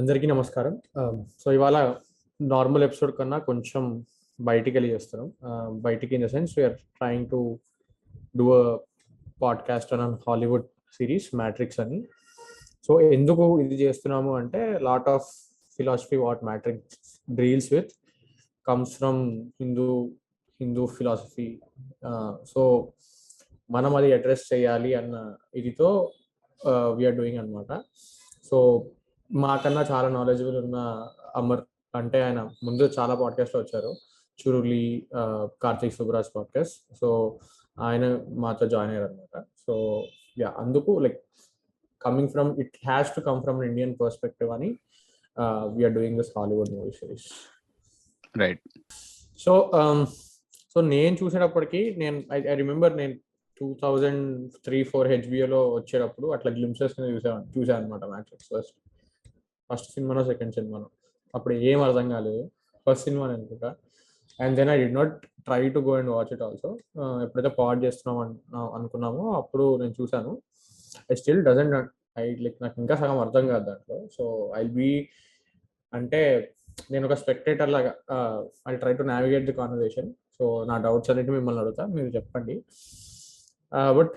అందరికీ నమస్కారం. సో ఇవాళ నార్మల్ ఎపిసోడ్ కన్నా కొంచెం బయటికి వెళ్ళి చేస్తున్నాం. బయటికి in the sense we're trying to do a podcast on Hollywood series Matrix అని. సో ఎందుకు ఇది చేస్తున్నాము అంటే lot of philosophy what Matrix deals with comes from Hindu philosophy. So మనం అది అడ్రస్ చేయాలి అన్న ఇదితో వీఆర్ డూయింగ్ అనమాట. సో మాకన్నా చాలా నాలెడ్జబుల్ ఉన్న అమర్, అంటే ఆయన ముందు చాలా పాడ్కాస్ట్లో వచ్చారు, చురులి, కార్తీక్ సుబ్రాజ్ పాడ్కాస్ట్. సో ఆయన మాతో జాయిన్ అయ్యారు అనమాట. సో యా, అందుకు like coming from it has to come from Indian perspective అని we're doing this Hollywood movie series. Right. So నేను చూసేటప్పటికి ఐ రిమెంబర్ నేను 2003-04 హెచ్బిఓలో వచ్చేటప్పుడు అట్లా గ్లిమ్సెస్ చూసాను అనమాట మ్యాట్రిక్స్. ఫస్ట్ సినిమానో సెకండ్ సినిమానో అప్పుడు ఏం అర్థం కాలేదు, ఫస్ట్ సినిమా అనుకుంటా. And then I did not try to go and watch it also. ఎప్పుడైతే పాడ్ చేస్తున్నాం అనుకున్నామో అప్పుడు నేను చూసాను. ఐ స్టిల్ డజంట్ నాకు ఇంకా సగం అర్థం కాదు దాంట్లో. సో అంటే నేను ఒక స్పెక్టేటర్ లాగా I try to navigate the conversation. So నా డౌట్స్ అన్నిటి మిమ్మల్ని అడుగుతా, మీరు చెప్పండి. బట్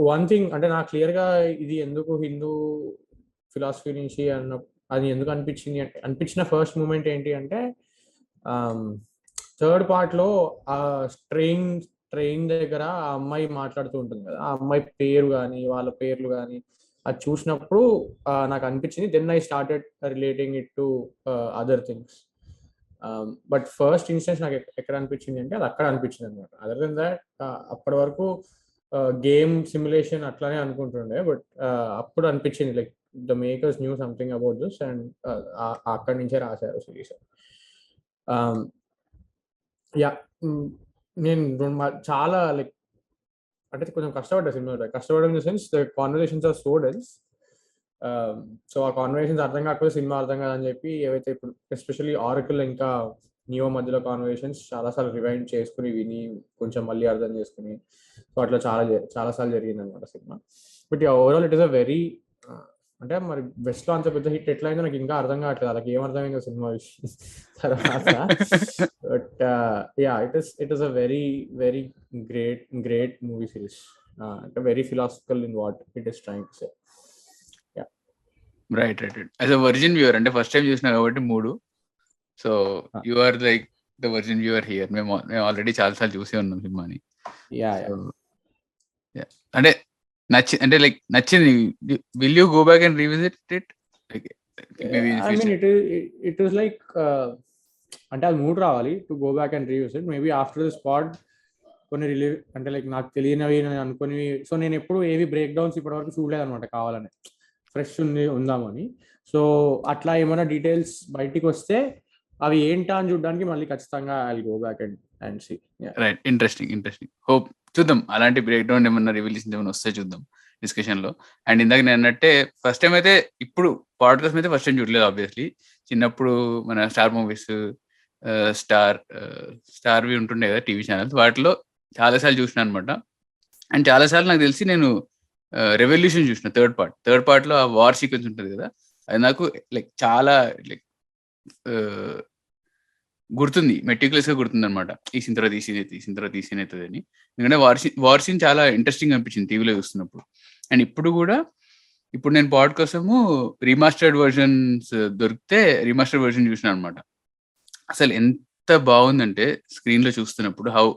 వన్ థింగ్ అంటే నాకు క్లియర్గా ఇది ఎందుకు హిందూ ఫిలాసఫీ నుంచి అది ఎందుకు అనిపించిన ఫస్ట్ మూమెంట్ ఏంటి అంటే థర్డ్ పార్ట్లో ఆ ట్రైన్ దగ్గర ఆ అమ్మాయి మాట్లాడుతూ ఉంటుంది కదా, ఆ అమ్మాయి పేరు కానీ వాళ్ళ పేర్లు కానీ అది చూసినప్పుడు నాకు అనిపించింది. Then I started relating it to other things. But first instance నాకు ఎక్కడ అనిపించింది అంటే అది అక్కడ అనిపించింది అనమాట. అదర్ దెన్ దాట్ అప్పటి వరకు గేమ్ సిమ్యులేషన్ అట్లానే అనుకుంటుండే. బట్ అప్పుడు అనిపించింది like the makers new something about this and అక్కడి నుంచే రాశారు సిరీస్. యా, నేను చాలా లైక్ అంటే కొంచెం కష్టపడ్డా సినిమా. కష్టపడడం in the sense the conversations are so dense. So ఆ కాన్వర్సేషన్స్ అర్థం కాకపోతే సినిమా అర్థం కాదని చెప్పి ఏవైతే ఇప్పుడు ఎస్పెషల్లీ ఆరకిల్ ఇంకా నియో మధ్యలో కాన్వర్సేషన్స్ చాలాసార్లు రివైండ్ చేసుకుని విని కొంచెం మళ్ళీ అర్థం చేసుకుని, సో అట్లా చాలాసార్లు జరిగింది అనమాట cinema. But overall it is a very అంటే మరి వెస్ట్లో అంత పెద్ద హిట్ ఎట్లా అయిందో నాకు ఇంకా అర్థం కావట్లేదు. అలాగే ఏం అర్థమైందో సినిమా తర్వాత. But yeah, it is a very very great movie series. అంటే very philosophical in what it is trying to say. Right. As a virgin viewer, అంటే ఫస్ట్ టైం చూసినా కాబట్టి 3. So you are like the virgin viewer here. మేము already చాలాసార్లు చూసే ఉన్నాం సినిమాని. అంటే నచ్చింది. Will you go back and revisit it? It is like అంటే అది మూడ్ రావాలి to go back and revisit. Maybe after the spot కొన్ని రిలీవ్ అంటే లైక్ నాకు తెలియనివి అనుకుని. సో నేను ఎప్పుడు ఏవి బ్రేక్ డౌన్స్ ఇప్పటివరకు చూడలేదు అనమాట, కావాలని ఫ్రెష్ ఉందామని. సో అట్లా ఏమైనా డీటెయిల్స్ బయటికి వస్తే అవి ఏంటా అని చూడడానికి మళ్ళీ ఖచ్చితంగా I will go back and see. Right. Interesting. Hope చూద్దాం అలాంటి బ్రేక్ డౌన్ ఏమన్నా రివల్యూషన్స్ ఏమైనా వస్తే చూద్దాం డిస్కషన్ లో. అండ్ ఇందాక నేను అన్నట్టే ఫస్ట్ టైం అయితే ఇప్పుడు పాడ్కాస్ట్ అయితే ఫస్ట్ టైం చూడలేదు ఆబ్వియస్లీ. చిన్నప్పుడు మన స్టార్ మూవీస్, స్టార్వి ఉంటుండే కదా టీవీ ఛానల్స్, వాటిలో చాలాసార్లు చూసిన అనమాట. అండ్ చాలాసార్లు నాకు తెలిసి నేను రెవల్యూషన్ చూసిన థర్డ్ పార్ట్లో ఆ వార్ సీక్వెన్స్ ఉంటుంది కదా, అది నాకు లైక్ చాలా లైక్ గుర్తుంది, మెటిక్యులస్ గా గుర్తుంది అనమాట. ఈ సింతర తీసినవుతుంది అని. ఎందుకంటే వార్ సీన్ చాలా ఇంట్రెస్టింగ్ అనిపించింది టీవీలో చూస్తున్నప్పుడు. అండ్ ఇప్పుడు నేను పాడ్ కోసము రీమాస్టర్డ్ వర్షన్స్ దొరికితే రీమాస్టర్డ్ వర్షన్ చూసిన అనమాట. అసలు ఎంత బాగుందంటే స్క్రీన్ లో చూస్తున్నప్పుడు హౌ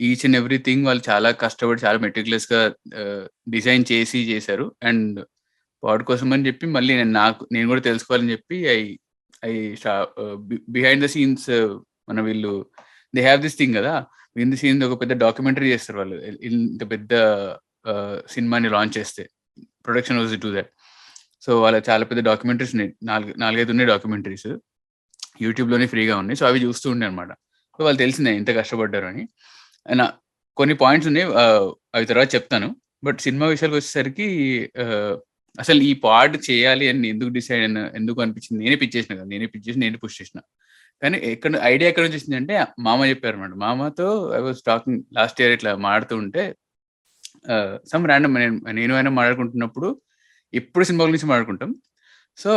ఈచ్ అండ్ ఎవ్రీథింగ్ వాళ్ళు చాలా కష్టపడి చాలా మెటిక్యులస్ గా డిజైన్ చేశారు. అండ్ పాడ్ కోసం అని చెప్పి మళ్ళీ నేను కూడా తెలుసుకోవాలని చెప్పి బిహైండ్ ద సీన్స్ మన వీళ్ళు దే హ్యావ్ దిస్ థింగ్ కదా, బిహైండ్ ద సీన్స్ ఒక పెద్ద డాక్యుమెంటరీ చేస్తారు వాళ్ళు. ఇంత పెద్ద సినిమాని లాంచ్ చేస్తే production was to that. So వాళ్ళ చాలా పెద్ద డాక్యుమెంటరీస్ ఉన్నాయి, 4-5 ఉన్నాయి డాక్యుమెంటరీస్, యూట్యూబ్లోనే ఫ్రీగా ఉన్నాయి. సో అవి చూస్తూ ఉండే అనమాట. సో వాళ్ళు తెలిసిందే ఎంత కష్టపడ్డారు అని. కొన్ని పాయింట్స్ ఉన్నాయి, అవి తర్వాత చెప్తాను. బట్ సినిమా విషయాలకు వచ్చేసరికి అసలు ఈ పాడ్ చేయాలి అని ఎందుకు అనిపించింది, నేనే పిచ్ చేసిన, నేనే పుష్ చేసిన. కానీ ఐడియా ఎక్కడ నుంచి వచ్చింది అంటే మామ చెప్పారు అనమాట. మామతో I was talking last year ఇట్లా మాడుతూ ఉంటే సమ్ ర్యాండమ్ నేను ఆయన మాట్లాడుకుంటున్నప్పుడు ఎప్పుడు సినిమా గురించి మాట్లాడుకుంటాం. సో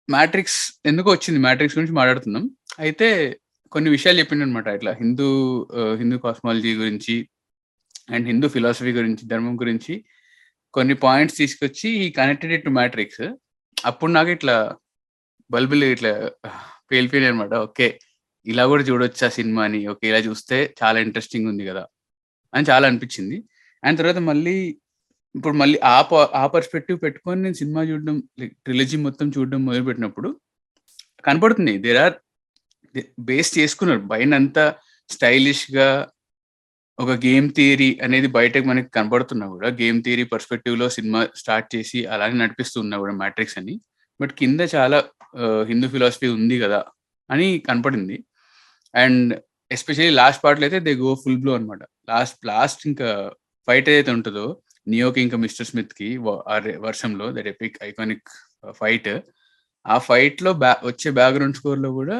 మ్యాట్రిక్స్ ఎందుకు వచ్చింది, మ్యాట్రిక్స్ గురించి మాట్లాడుతున్నాం. అయితే కొన్ని విషయాలు చెప్పిండు అనమాట, ఇట్లా హిందూ కాస్మాలజీ గురించి అండ్ హిందూ ఫిలాసఫీ గురించి, ధర్మం గురించి కొన్ని పాయింట్స్ తీసుకొచ్చి ఈ కనెక్టెడ్ టు మ్యాట్రిక్స్. అప్పుడు నాకు ఇట్లా బల్బులు ఇట్లా పేలిపోయినాయి అనమాట. ఓకే, ఇలా కూడా చూడొచ్చు ఆ సినిమాని, ఓకే ఇలా చూస్తే చాలా ఇంట్రెస్టింగ్ ఉంది కదా అని చాలా అనిపించింది. అండ్ తర్వాత ఇప్పుడు మళ్ళీ ఆ పర్స్పెక్టివ్ పెట్టుకొని నేను సినిమా చూడడం, ట్రిలజీ మొత్తం చూడడం మొదలు పెట్టినప్పుడు కనపడుతుంది బేస్ చేసుకున్నారు పైన అంతా స్టైలిష్ గా. ఒక గేమ్ థియరీ అనేది బయటకు మనకి కనబడుతున్నా కూడా, గేమ్ థియరీ పర్స్పెక్టివ్ లో సినిమా స్టార్ట్ చేసి అలానే నడిపిస్తున్నా కూడా మ్యాట్రిక్స్ అని. బట్ కింద చాలా హిందూ ఫిలాసఫీ ఉంది కదా అని కనపడింది. అండ్ ఎస్పెషల్లీ లాస్ట్ పార్ట్లో అయితే దే గో ఫుల్ బ్లో అనమాట. లాస్ట్ ఇంకా ఫైట్ ఏదైతే ఉంటుందో నియోకి ఇంకా మిస్టర్ స్మిత్ కి వర్షంలో, దట్ ఎపిక్ ఐకానిక్ ఫైట్, ఆ ఫైట్ లో వచ్చే బ్యాక్గ్రౌండ్ స్కోర్ లో కూడా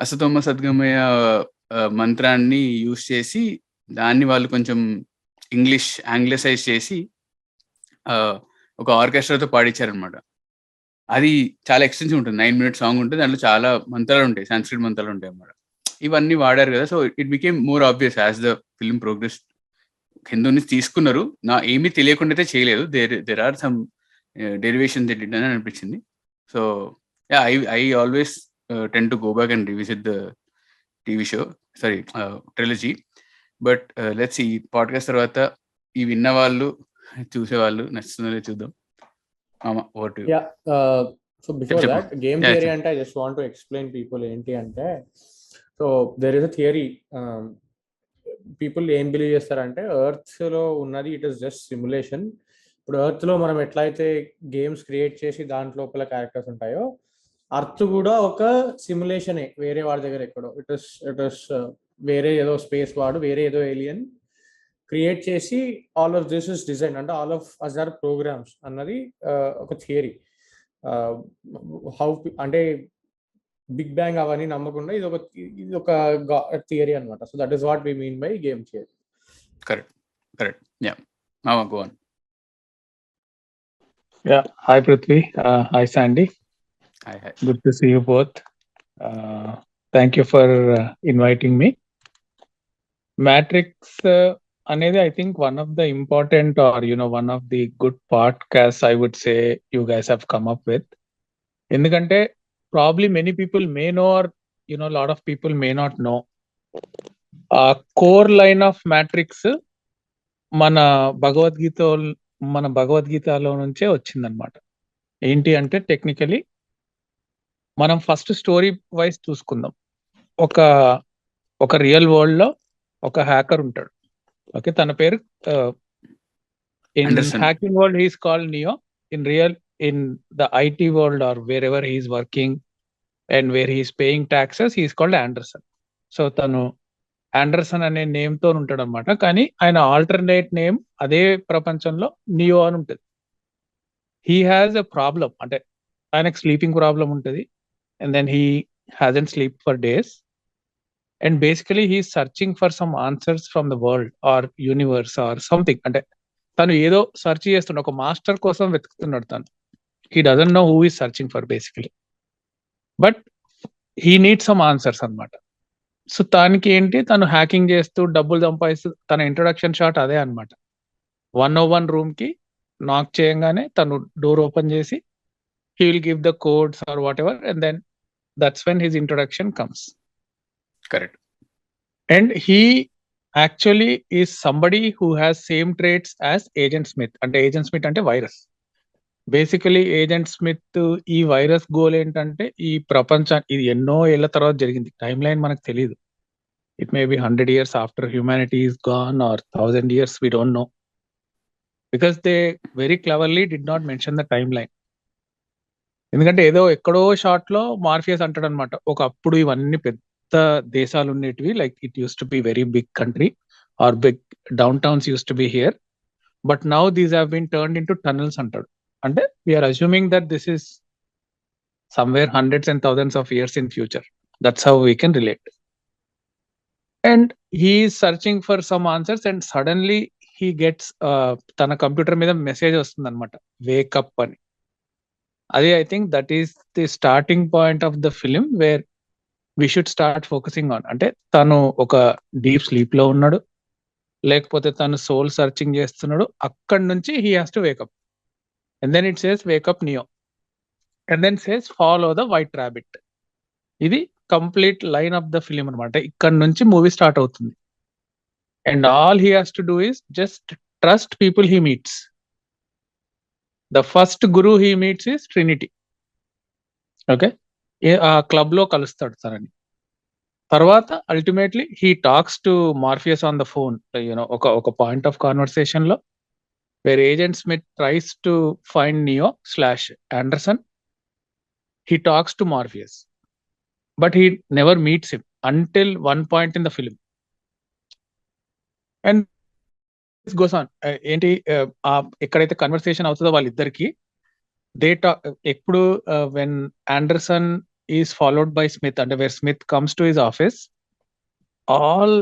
అసతోమ సద్గమయ మంత్రాన్ని యూజ్ చేసి దాన్ని వాళ్ళు కొంచెం ఆంగ్లసైజ్ చేసి ఒక ఆర్కెస్ట్రాతో పాడించారనమాట. అది చాలా ఎక్స్టెన్సివ్ ఉంటుంది, 9 minutes సాంగ్ ఉంటుంది. దాంట్లో చాలా మంత్రాలు ఉంటాయి, సంస్కృత్ మంత్రాలు ఉంటాయి అన్నమాట. ఇవన్నీ వాడారు కదా, so it became more obvious as the film progress. హిందూని తీసుకున్నారు, నా ఏమీ తెలియకుండా అయితే చేయలేదు. There are some derivation that did అని అనిపించింది. So yeah, I always tend to go back and revisit the TV show, sorry trilogy. But let's ఈ పాడ్కాస్ట్ తర్వాత ఈ విన్న వాళ్ళు, చూసేవాళ్ళు నచ్చుతుందో చూద్దాం. So before that, game theory అంటే I just want to explain people ఏంటి అంటే, so there is a theory. People ఏం బిలీవ్ చేస్తారంటే ఎర్త్ లో ఉన్నది ఇట్ ఇస్ జస్ట్ సిమ్యులేషన్. ఇప్పుడు ఎర్త్ లో మనం ఎట్లయితే గేమ్స్ క్రియేట్ చేసి దాంట్ లోపల క్యారెక్టర్స్ ఉంటాయో, అర్త్ కూడా ఒక సిమ్యులేషనే, వేరే వాడి దగ్గర ఎక్కడో. ఇట్ ఇస్ వేరే ఏదో స్పేస్ వాడు, వేరే ఏదో ఏలియన్ క్రియేట్ చేసి all of this is design, అంటే all of us are programs అన్నది ఒక థియరీ. హౌ అంటే బిగ్ బ్యాంగ్ అవన్నీ నమ్మకుండా ఇది ఒక థియరీ అనమాట. So that is what we mean by game theory. Correct. Yeah, మామ go on. Yeah, hi Prithvi, hi Sandy. Hi. Good to see you both. Thank you for inviting me. Matrix అనేది I think one of the important, or one of the good podcasts I would say you guys have come up with. ఎందుకంటే probably many people may know, or a lot of people may not know. Core line of Matrix మన భగవద్గీతలో నుంచే వచ్చిందనమాట. ఏంటి అంటే technically మనం first story wise చూసుకుందాం. ఒక రియల్ వరల్డ్ లో ఒక హ్యాకర్ ఉంటాడు. ఓకే, తన పేరు in hacking world he's called Neo. In the IT world or wherever he's working and where he's paying taxes he's called Anderson. So తను Anderson అనే name తో ఉంటాడు అనమాట. కానీ ఆయన ఆల్టర్నేట్ నేమ్ అదే ప్రపంచంలో నియో అని ఉంటుంది. హీ హ్యాస్ ఎ ప్రాబ్లం, అంటే ఆయనకు స్లీపింగ్ ప్రాబ్లం ఉంటుంది. And then he hasn't slept for days, and basically he is searching for some answers from the world or universe or something. అంటే తను ఏదో సెర్చ్ చేస్తున్నాడు, ఒక మాస్టర్ కోసం వెతుకుతున్నాడు తను. he doesn't know who is searching for basically, but he needs some answers అన్నమాట. So తనకి ఏంటి, తను హ్యాకింగ్ చేస్తూ డబ్బులు సంపాదిస్తూ, తన ఇంట్రొడక్షన్ షాట్ అదే అనమాట. 101 రూమ్ కి నాక్ చేయంగానే తను డోర్ ఓపెన్ చేసి he will give the codes or whatever, and then that's when his introduction comes. Correct. And he actually is somebody who has same traits as Agent Smith. అంటే Agent Smith అంటే virus. Basically agent Smith ఈ virus goal ఏంటంటే ఈ ప్రపంచాన్ని, ఇది ఎన్నో ఏళ్ల తర్వాత జరిగింది, టైం లైన్ మనకు తెలియదు. It may be 100 years after humanity is gone or 1000 years, we don't know, because they very cleverly did not mention the timeline. ఎందుకంటే ఏదో ఎక్కడో షార్ట్ లో మార్ఫియస్ అంటాడు అనమాట, ఒకప్పుడు ఇవన్నీ పెద్ద దేశాలు ఉండేటివి, like it used to be very big country or big downtowns used to be here, but now these have been turned into tunnels అంటాడు. అంటే we're assuming that this is somewhere hundreds and thousands of years in future. That's how we can relate. And he is searching for some answers, and suddenly he gets తన computer మీద message వస్తుంది అనమాట, wake up అని. అది I think that is the starting point of the film where we should start focusing on. అంటే తను ఒక deep sleep లో ఉన్నాడు, లేకపోతే తను సోల్ సర్చింగ్ చేస్తున్నాడు. అక్కడి నుంచి he has to wake up. And then it says wake up Neo, and then says follow the white rabbit. ఇది complete line of the film అనమాట. ఇక్కడ నుంచి మూవీ స్టార్ట్ అవుతుంది. And all he has to do is just trust people he meets. The first guru he meets is Trinity. Okay, ఆ club లో కలుస్తాడు తనని. తర్వాత ultimately he talks to Morpheus on the phone. You know ఒక point of conversation లో where agent Smith tries to find Neo slash Anderson, he talks to Morpheus, but he never meets him until one point in the film. And this goes on. ఏంటి ఎక్కడైతే conversation అవుతుందో వాళ్ళిద్దరికి, they talk ఎప్పుడు when Anderson is followed by Smith, అంటే where Smith comes to his office, all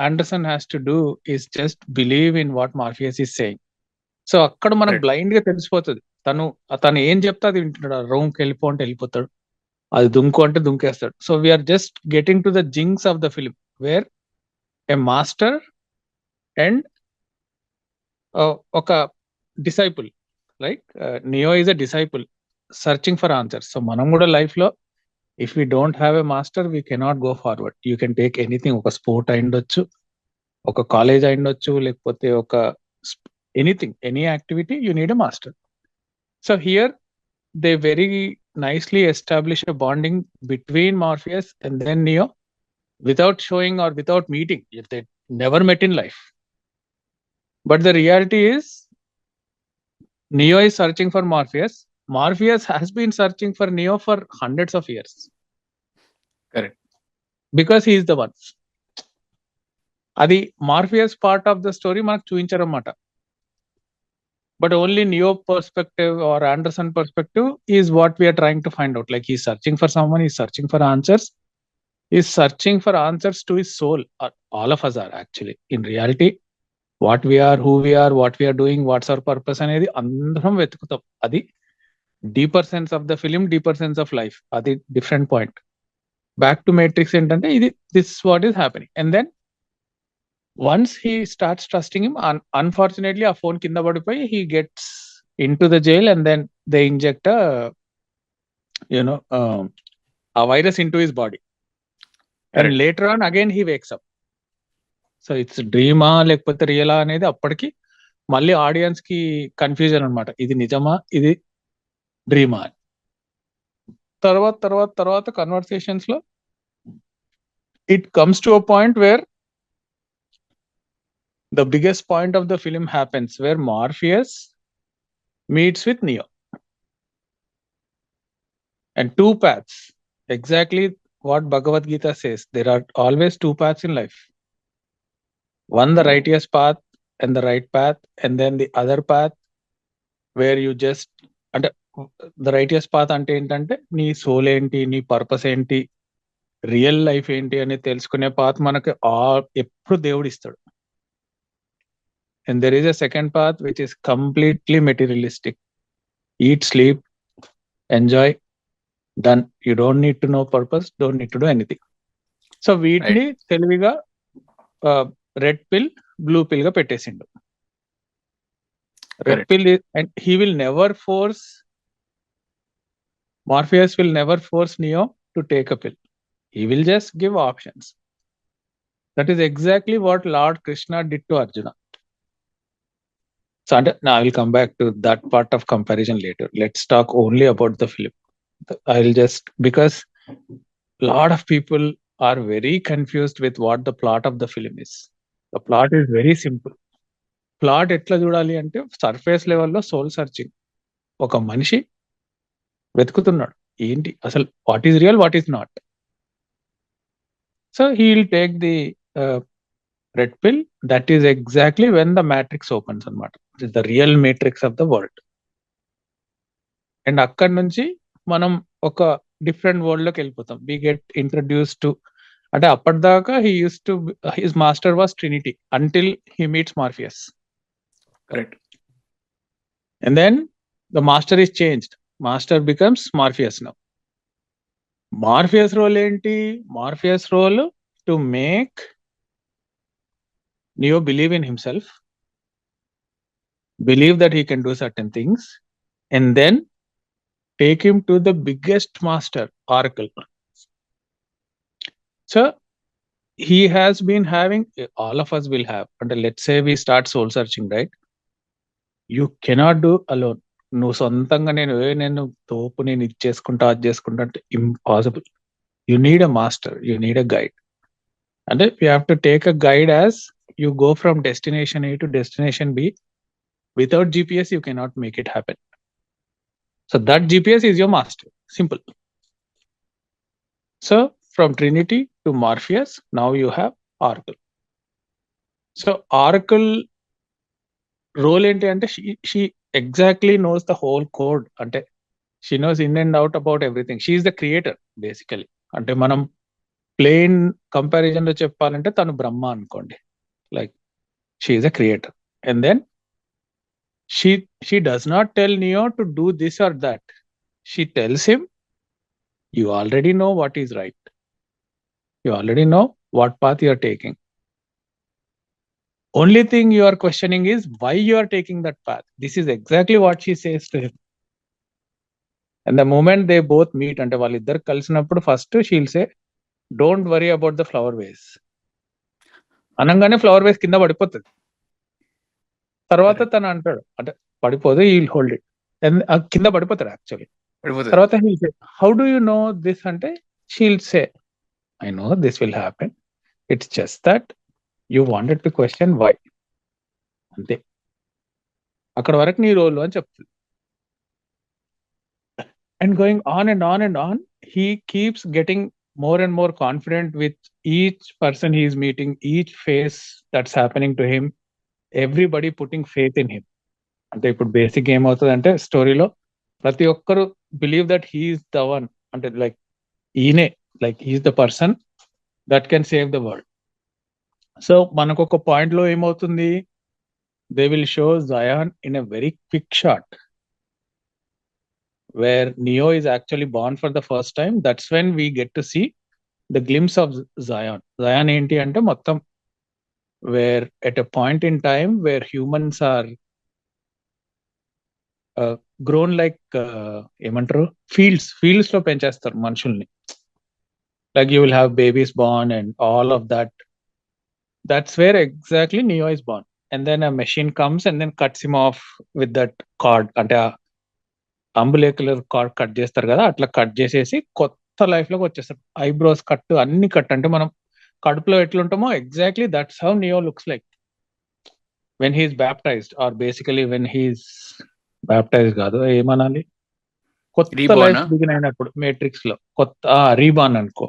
Anderson has to do is just believe in what Morpheus is saying. So అక్కడ మనకు Correct. Blind గా తెలిసిపోతుంది తను ఏం చెప్తే అది వింటున్నాడు. ఆ రూమ్కి వెళ్ళిపో అంటే వెళ్ళిపోతాడు, అది దుంకు అంటే దుంకేస్తాడు. So we're just getting to the jinx of the film where a master and ఒక disciple, like Neo is a disciple searching for answers. So మనం కూడా లైఫ్ లో if we don't have a master we cannot go forward. You can take anything. ఒక sport అయిండొచ్చు, ఒక college అయిండొచ్చు, లేకపోతే ఒక anything, any activity, you need a master. So here they very nicely establish a bonding between Morpheus and then Neo without showing or without meeting. If they never met in life. But the reality is, Neo is searching for Morpheus. Morpheus has been searching for Neo for hundreds of years. Correct. Because he is the one. అది Morpheus part of the story మనకు చూపించారన్నమాట. But only Neo perspective or Anderson perspective is what we are trying to find out. Like he's searching for someone, he's searching for answers, he's searching for answers to his soul. All of us are actually. In reality, what we are, who we are, what we are doing, what's our purpose అనేది అందరం వెతుకుతాం. అది deeper sense of the film, deeper sense of life. అది different point. Back to Matrix ఏంటంటే ఇది this what is happening. And then once he starts trusting him, unfortunately ఆ phone కింద పడిపోయి he gets into the jail and then they inject a virus into his body. And Correct. later on again he wakes up. So it's డ్రీమా లేకపోతే రియలా అనేది అప్పటికి మళ్ళీ audience కి కన్ఫ్యూజన్ అనమాట. ఇది నిజమా, ఇది డ్రీమా అని. తర్వాత కన్వర్సేషన్స్ లో it comes to a point where the biggest point of the film happens, where Morpheus meets with Neo. And two paths, exactly what Bhagavad Gita says, there are always two paths in life. One, the righteous path and the right path, and then the other path where you just, and the righteous path అంటే ఏంటంటే నీ soul ఏంటి, నీ purpose ఏంటి, real life ఏంటి అని తెలుసుకునే path మనకి ఎప్పుడు దేవుడు ఇస్తాడు. And there is a second path which is completely materialistic. Eat, sleep, enjoy, done. You don't need to know purpose, don't need to do anything. So వీటిని తెలివిగా రెడ్ పిల్, బ్లూ పిల్ గా పెట్టేసిండు. రెడ్ పిల్, and he will never force, Morpheus will never force Neo to take a pill. He will just give options. That is exactly what Lord Krishna did to Arjuna. So now I will come back to that part of comparison later. Let's talk only about the film. I'll just, because a lot of people are very confused with what the plot of the film is. The plot is very simple. Plot ఎట్లా చూడాలి అంటే surface లెవెల్లో soul searching. ఒక మనిషి వెతుకుతున్నాడు ఏంటి అసలు, what is real, what is not. So he will take the red pill. That is exactly when the Matrix opens అనమాట. It is the real Matrix of the world. And అక్కడి నుంచి మనం ఒక డిఫరెంట్ వరల్డ్ లోకి వెళ్ళిపోతాం. We get introduce to, అంటే అప్పటిదాకా he used to, his master was Trinity until he meets Morpheus. Correct. And then the master is changed. Master becomes Morpheus now. Morpheus role ఏంటి? Morpheus role to make Neo believe in himself, believe that he can do certain things, and then take him to the biggest master, Oracle. So he has been having, all of us will have, and let's say we start soul searching, right? You cannot do alone. నువ్వు సొంతంగా నేను తోపు నేను ఇది చేసుకుంటా అది చేసుకుంటా అంటే impossible. You need a master, you need a guide. అంటే you have to take a guide as you go from destination A to destination B. Without GPS, you cannot make it happen. So that GPS is your master. Simple. So from Trinity to Morpheus, now you have Oracle. So Oracle role enti ante she exactly knows the whole code. Ante she knows in and out about everything. She is the creator basically. Ante manam plain comparison lo cheppalante tanu Brahma anukondi. Like she is a creator. And then she does not tell Neo to do this or that. She tells him, you already know what is right. You already know what path you are taking. Only thing you are questioning is why you are taking that path. This is exactly what she says to him. And the moment they both meet, ante వాళ్ళిద్దరు కలిసినప్పుడు first she'll say, don't worry about the flower vase. అనగానే flower వేస్ కింద పడిపోతుంది. తర్వాత తను అంటాడు, అంటే పడిపోదు, he'll hold it. కింద పడిపోతాడు యాక్చువల్లీ. తర్వాత he'll say, how do you know this అంటే she'll say, I know this will happen. It's just that you wanted to question why. అంతే, అక్కడ వరకు నీ రోల్ అని చెప్తుంది. And going on and on and on, he keeps getting more and more confident with each person he is meeting, each phase that's happening to him, everybody putting faith in him. అంటే ఇప్పుడు basic ఏమవుతుంది అంటే స్టోరీలో ప్రతి ఒక్కరు believe that he's the one, అంటే like ఈయనే, like he's the person that can save the world. So మనకు ఒక పాయింట్ లో ఏమవుతుంది, they will show Zion in a very quick shot where Neo is actually born for the first time. That's when we get to see the glimpse of Zion. Zion ఏంటి అంటే మొత్తం where at a point in time where humans are grown like ఏమంటారు fields లో పెంచేస్తారు మనుషుల్ని. Like you will have babies born and all of that. That's where exactly Neo is born. And then a machine comes and then cuts him off with that cord. అంటే అంబులేకులర్ card cut చేస్తారు కదా, అట్లా cut చేసేసి కొత్త life లోకి వచ్చేస్తారు. Eyebrows cut, అన్ని cut. అంటే మనం కడుపులో ఎట్లుంటామో exactly that's how Neo looks like when he's baptized, or basically when he's baptize కాదు ఏమనాలి, కొత్త లైఫ్ బిగిన్ అయినప్పుడు మేట్రిక్స్ లో కొత్త రీబార్న్ అనుకో.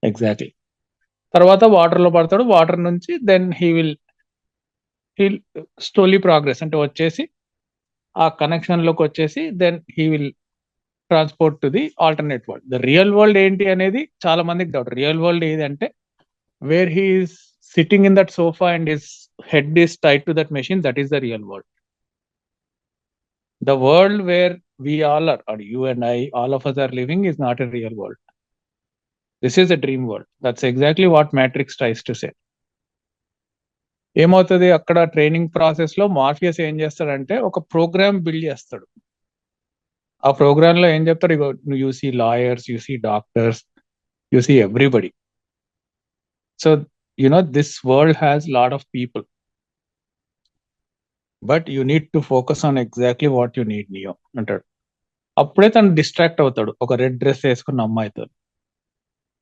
ఎగ్జాక్ట్లీ. తర్వాత వాటర్ లో పడతాడు, వాటర్ నుంచి then he will slowly progress, అంటే వచ్చేసి ఆ కనెక్షన్ లోకి వచ్చేసి then he will transport to the alternate world. The real world ఏంటి అనేది చాలా మందికి డౌట్. రియల్ వరల్డ్ ఏది అంటే where he is sitting in that sofa and his head is tied to that machine, that is the real world. The world where we all are, or you and I, all of us are living, is not a real world. This is a dream world. That's exactly what Matrix tries to say. ఏమవుతుంది అక్కడ training process లో Morpheus ఏం చేస్తాడంటే ఒక programme build చేస్తాడు. ఆ programme లో ఏం చెప్తాడు, you see lawyers, you see doctors, you see everybody. So this world has lot of people, but you need to focus on exactly what you need Neo అంటాడు. అప్పుడే తను డిస్ట్రాక్ట్ అవుతాడు, ఒక రెడ్ డ్రెస్ వేసుకున్న అమ్మాయితో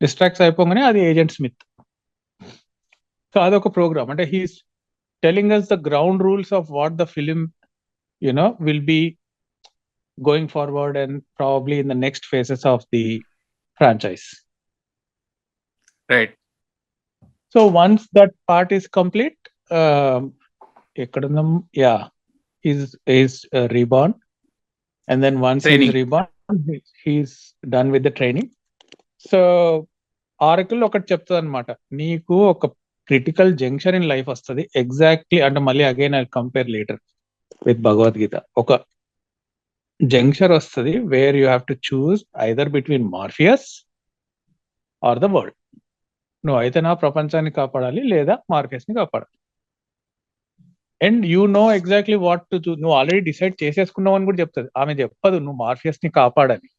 డిస్ట్రాక్ట్స్ అయిపోగానే అది agent Smith. So అదొక ప్రోగ్రామ్. అంటే he's telling us the ground rules of what the film will be going forward and probably in the next phases of the franchise. Right. So once that part is complete, he's reborn, and then once he's reborn, he's done with the training. So Oracle ఒకటి చెప్తుంది అనమాట, నీకు ఒక critical junction in life వస్తుంది. Exactly అంటే మళ్ళీ again I compare later with Bhagavad Gita. ఒక junction వస్తుంది where you have to choose either between Morpheus or the world. నువ్వు అయితే నా ప్రపంచాన్ని కాపాడాలి లేదా మార్ఫియస్ ని కాపాడాలి. And you know exactly what to choose. నువ్వు ఆల్రెడీ డిసైడ్ చేసేసుకున్నావు అని కూడా చెప్తుంది. ఆమె చెప్పదు నువ్వు మార్ఫియస్ ని కాపాడని.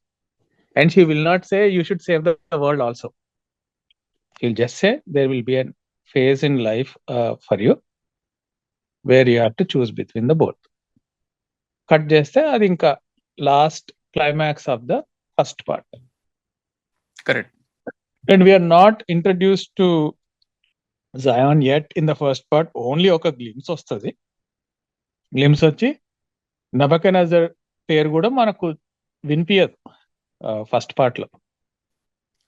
And she will not say you should save the world also. She will just say there will be an phase in life for you where you have to choose between the both. Cut చేస్తే అది ఇంకా last climax of the first part. Correct. And we're not introduce to Zion yet in the first part. Only ఒక glimpse వస్తుంది. Glimpse వచ్చి Nebuchadnezzar పేరు కూడా మనకు వినిపించదు ఫస్ట్ పార్ట్ లో.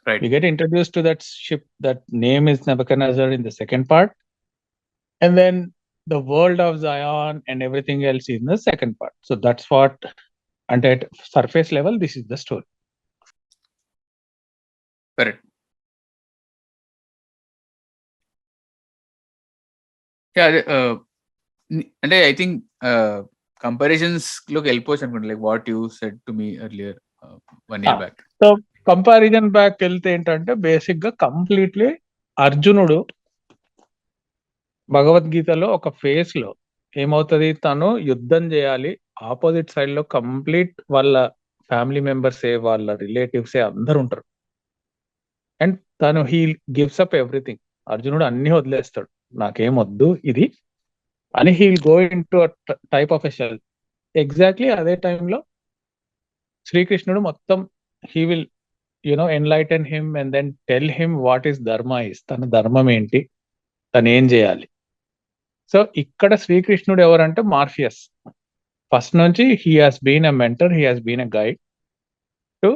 Right. We get introduced to that ship, that name is Nebuchadnezzar in the second part, and then the world of Zion and everything else in the second part. So that's what, and at surface level, this is the story. Correct. Yeah, అంటే I think comparisons లోకి వెళ్ళిపోవచ్చు అనుకుంటా, like what you said to me earlier 1 year back. So comparison back వెళ్తే ఏంటంటే basic గా completely అర్జునుడు భగవద్గీతలో ఒక ఫేజ్ లో ఏమవుతుంది, తను యుద్ధం చేయాలి, ఆపోజిట్ సైడ్ లో కంప్లీట్ వాళ్ళ ఫ్యామిలీ మెంబర్సే వాళ్ళ రిలేటివ్సే అందరు ఉంటారు. అండ్ తను హీ గివ్స్ అప్ ఎవ్రీథింగ్. అర్జునుడు అన్ని వదిలేస్తాడు, నాకేం వద్దు ఇది అని. He will go in to type of a shell. Exactly అదే టైంలో శ్రీకృష్ణుడు మొత్తం he will enlighten him and then tell him what is dharma is, తన ధర్మం ఏంటి, తను ఏం చేయాలి. సో ఇక్కడ శ్రీకృష్ణుడు ఎవరంటే మార్ఫియస్. ఫస్ట్ నుంచి he has been a mentor, he has been a guide to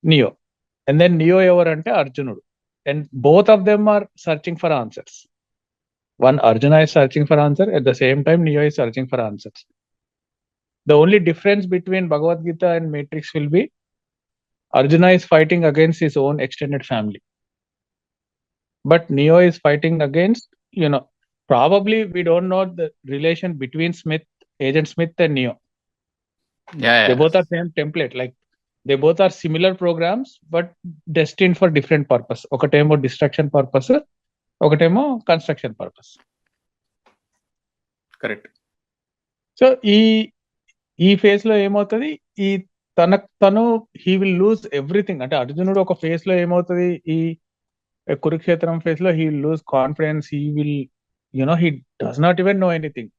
Neo. And then Neo ఎవరంటే అర్జునుడు. And both of them are searching for answers. One, Arjuna is searching for answer. At the same time, Neo is searching for answers. The only difference between Bhagavad Gita and Matrix will be Arjuna is fighting against his own extended family, but Neo is fighting against, probably we don't know the relation between Agent Smith and Neo. Yeah. They both are same template. Like they both are similar programs, but destined for different purpose. Okatemo destruction purpose, ఒకటేమో construction purpose. Correct. So ఈ phase లో ఏమవుతుంది, ఈ తను he will lose everything. అంటే అర్జునుడు ఒక phase లో ఏమవుతుంది, ఈ కురుక్షేత్రం ఫేజ్ లో he will lose confidence. He will he does not even know anything,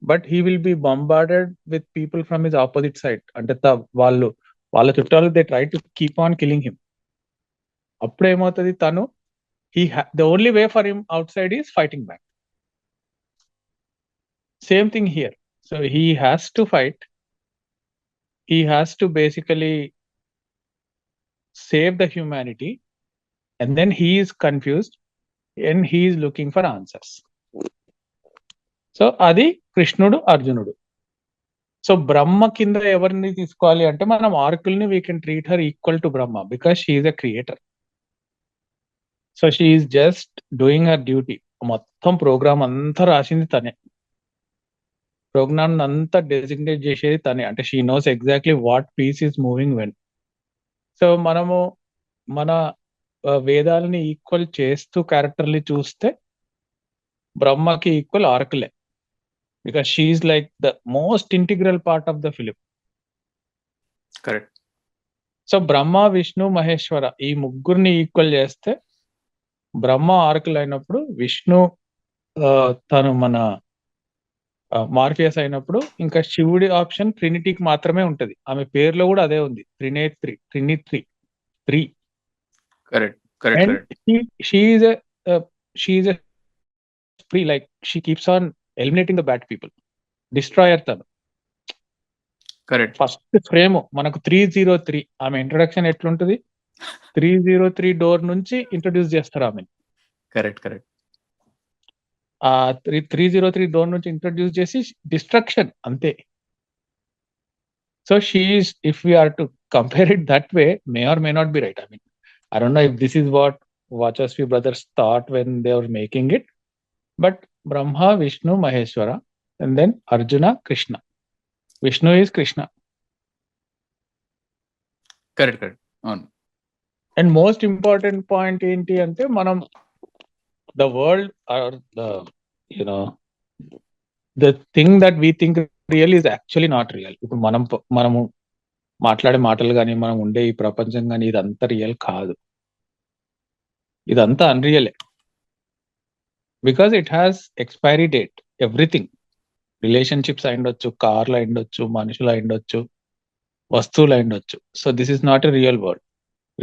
but he will be bombarded with people from his opposite side. అంటే వాళ్ళ చుట్టాలు they try to keep on killing him. అప్పుడు ఏమవుతుంది, తను the only way for him outside is fighting back. Same thing here. So he has to fight. He has to basically save the humanity, and then he is confused and he is looking for answers. So adi Krishnudu Arjunudu. So Brahma kinda evarni తీసుకోవాలి అంటే మనం ఆర్కుల్ని we can treat her equal to Brahma because she is a creator. So she is just doing her duty. మొత్తం program అంతా రాసింది తనే, program అంతా designate చేసేది తనే. అంటే she knows exactly what piece is moving when. So మనము మన వేదాలని ఈక్వల్ చేస్తూ క్యారెక్టర్ని చూస్తే బ్రహ్మకి ఈక్వల్ ఆర్కులే, because she is like the most integral part of the film. Correct. So Brahma, Vishnu, Maheshwara ఈ ముగ్గురిని ఈక్వల్ చేస్తే బ్రహ్మ ఆర్కుల్ అయినప్పుడు, విష్ణు తను మన మార్ఫియస్ అయినప్పుడు, ఇంకా శివుడి ఆప్షన్ ట్రినిటీకి మాత్రమే ఉంటది. ఆమె పేరులో కూడా అదే ఉంది, ట్రినిత్రి. Correct. And she is a spree, like she keeps on eliminating the bad people, destroyer tanu. Correct. First frame మనకు 303 ఆమె ఇంట్రొడక్షన్ ఎట్లుంటది, 303 డోర్ నుంచి ఇంట్రొడ్యూస్ చేస్తారు ఆమె. కరెక్ట్. ఆ 303 డోర్ నుంచి ఇంట్రొడ్యూస్ చేసి డిస్ట్రక్షన్ అంతే. So she's, if we are to compare it that way, may or may not be right. I don't know if this is what Vachasvi brothers thought when they were making it, but Brahma, Vishnu, Maheshwara, and then Arjuna, Krishna. Vishnu is Krishna. Correct అవును. And most important point ఏంటి అంటే మనం the world or the you know the thing that we think real is actually not real. ఇప్పుడు మనము మాట్లాడే మాటలు కానీ మనం ఉండే ఈ ప్రపంచం కానీ ఇదంతా రియల్ కాదు, ఇదంతా అన్రియలే. Because it has expiry date. Everything, relationships అయిండొచ్చు, కార్లు అయిండొచ్చు, మనుషులు అయిండొచ్చు, వస్తువులు అయిండొచ్చు. So this is not a real world.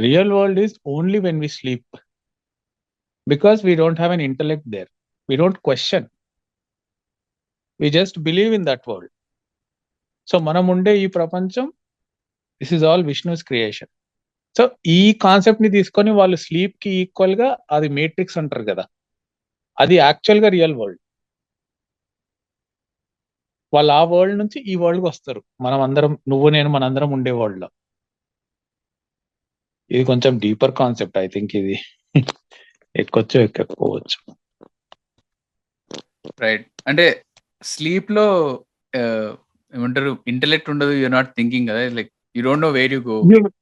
Real world is only when we sleep, because we don't have an intellect there. We don't question, we just believe in that world. సో మనం ఉండే ఈ ప్రపంచం, this is all Vishnu's creation. సో ఈ concept ని తీసుకొని వాళ్ళు స్లీప్ కి ఈక్వల్ గా అది మేట్రిక్స్ అంటారు కదా, అది యాక్చువల్ గా రియల్ వరల్డ్. వాళ్ళు ఆ వరల్డ్ నుంచి ఈ వరల్డ్ కి వస్తారు. మనం అందరం, నువ్వు నేను మనందరం ఉండే వరల్డ్ లో. ఇది కొంచెం డీపర్ కాన్సెప్ట్. ఐ థింక్ ఇది ఎక్కొచ్చు ఎక్కకపోవచ్చు. రైట్. అంటే స్లీప్ లో ఏమంటారు, ఇంటెలెక్ట్ ఉండదు, యూఆర్ నాట్ థింకింగ్ కదా, like you don't know where you go.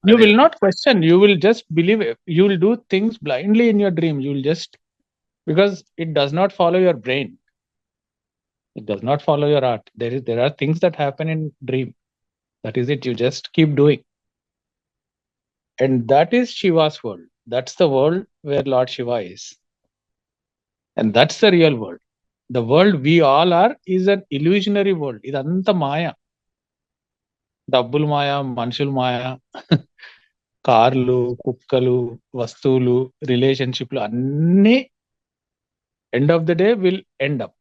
You will not question, you will just believe it. You will do things blindly in your dream. You will just, because it does not follow your brain, it does not follow your heart. There are things that happen in dream. That is it. You just keep doing, and that is Shiva's world. That's the world where Lord Shiva is, and that's the real world. The world we all are is an illusionary world. Idantha maya, డబ్బులు మాయ, మనుషులు మాయ, కార్లు, కుక్కలు, వస్తువులు, రిలేషన్షిప్లు అన్నీ end of the day will end up.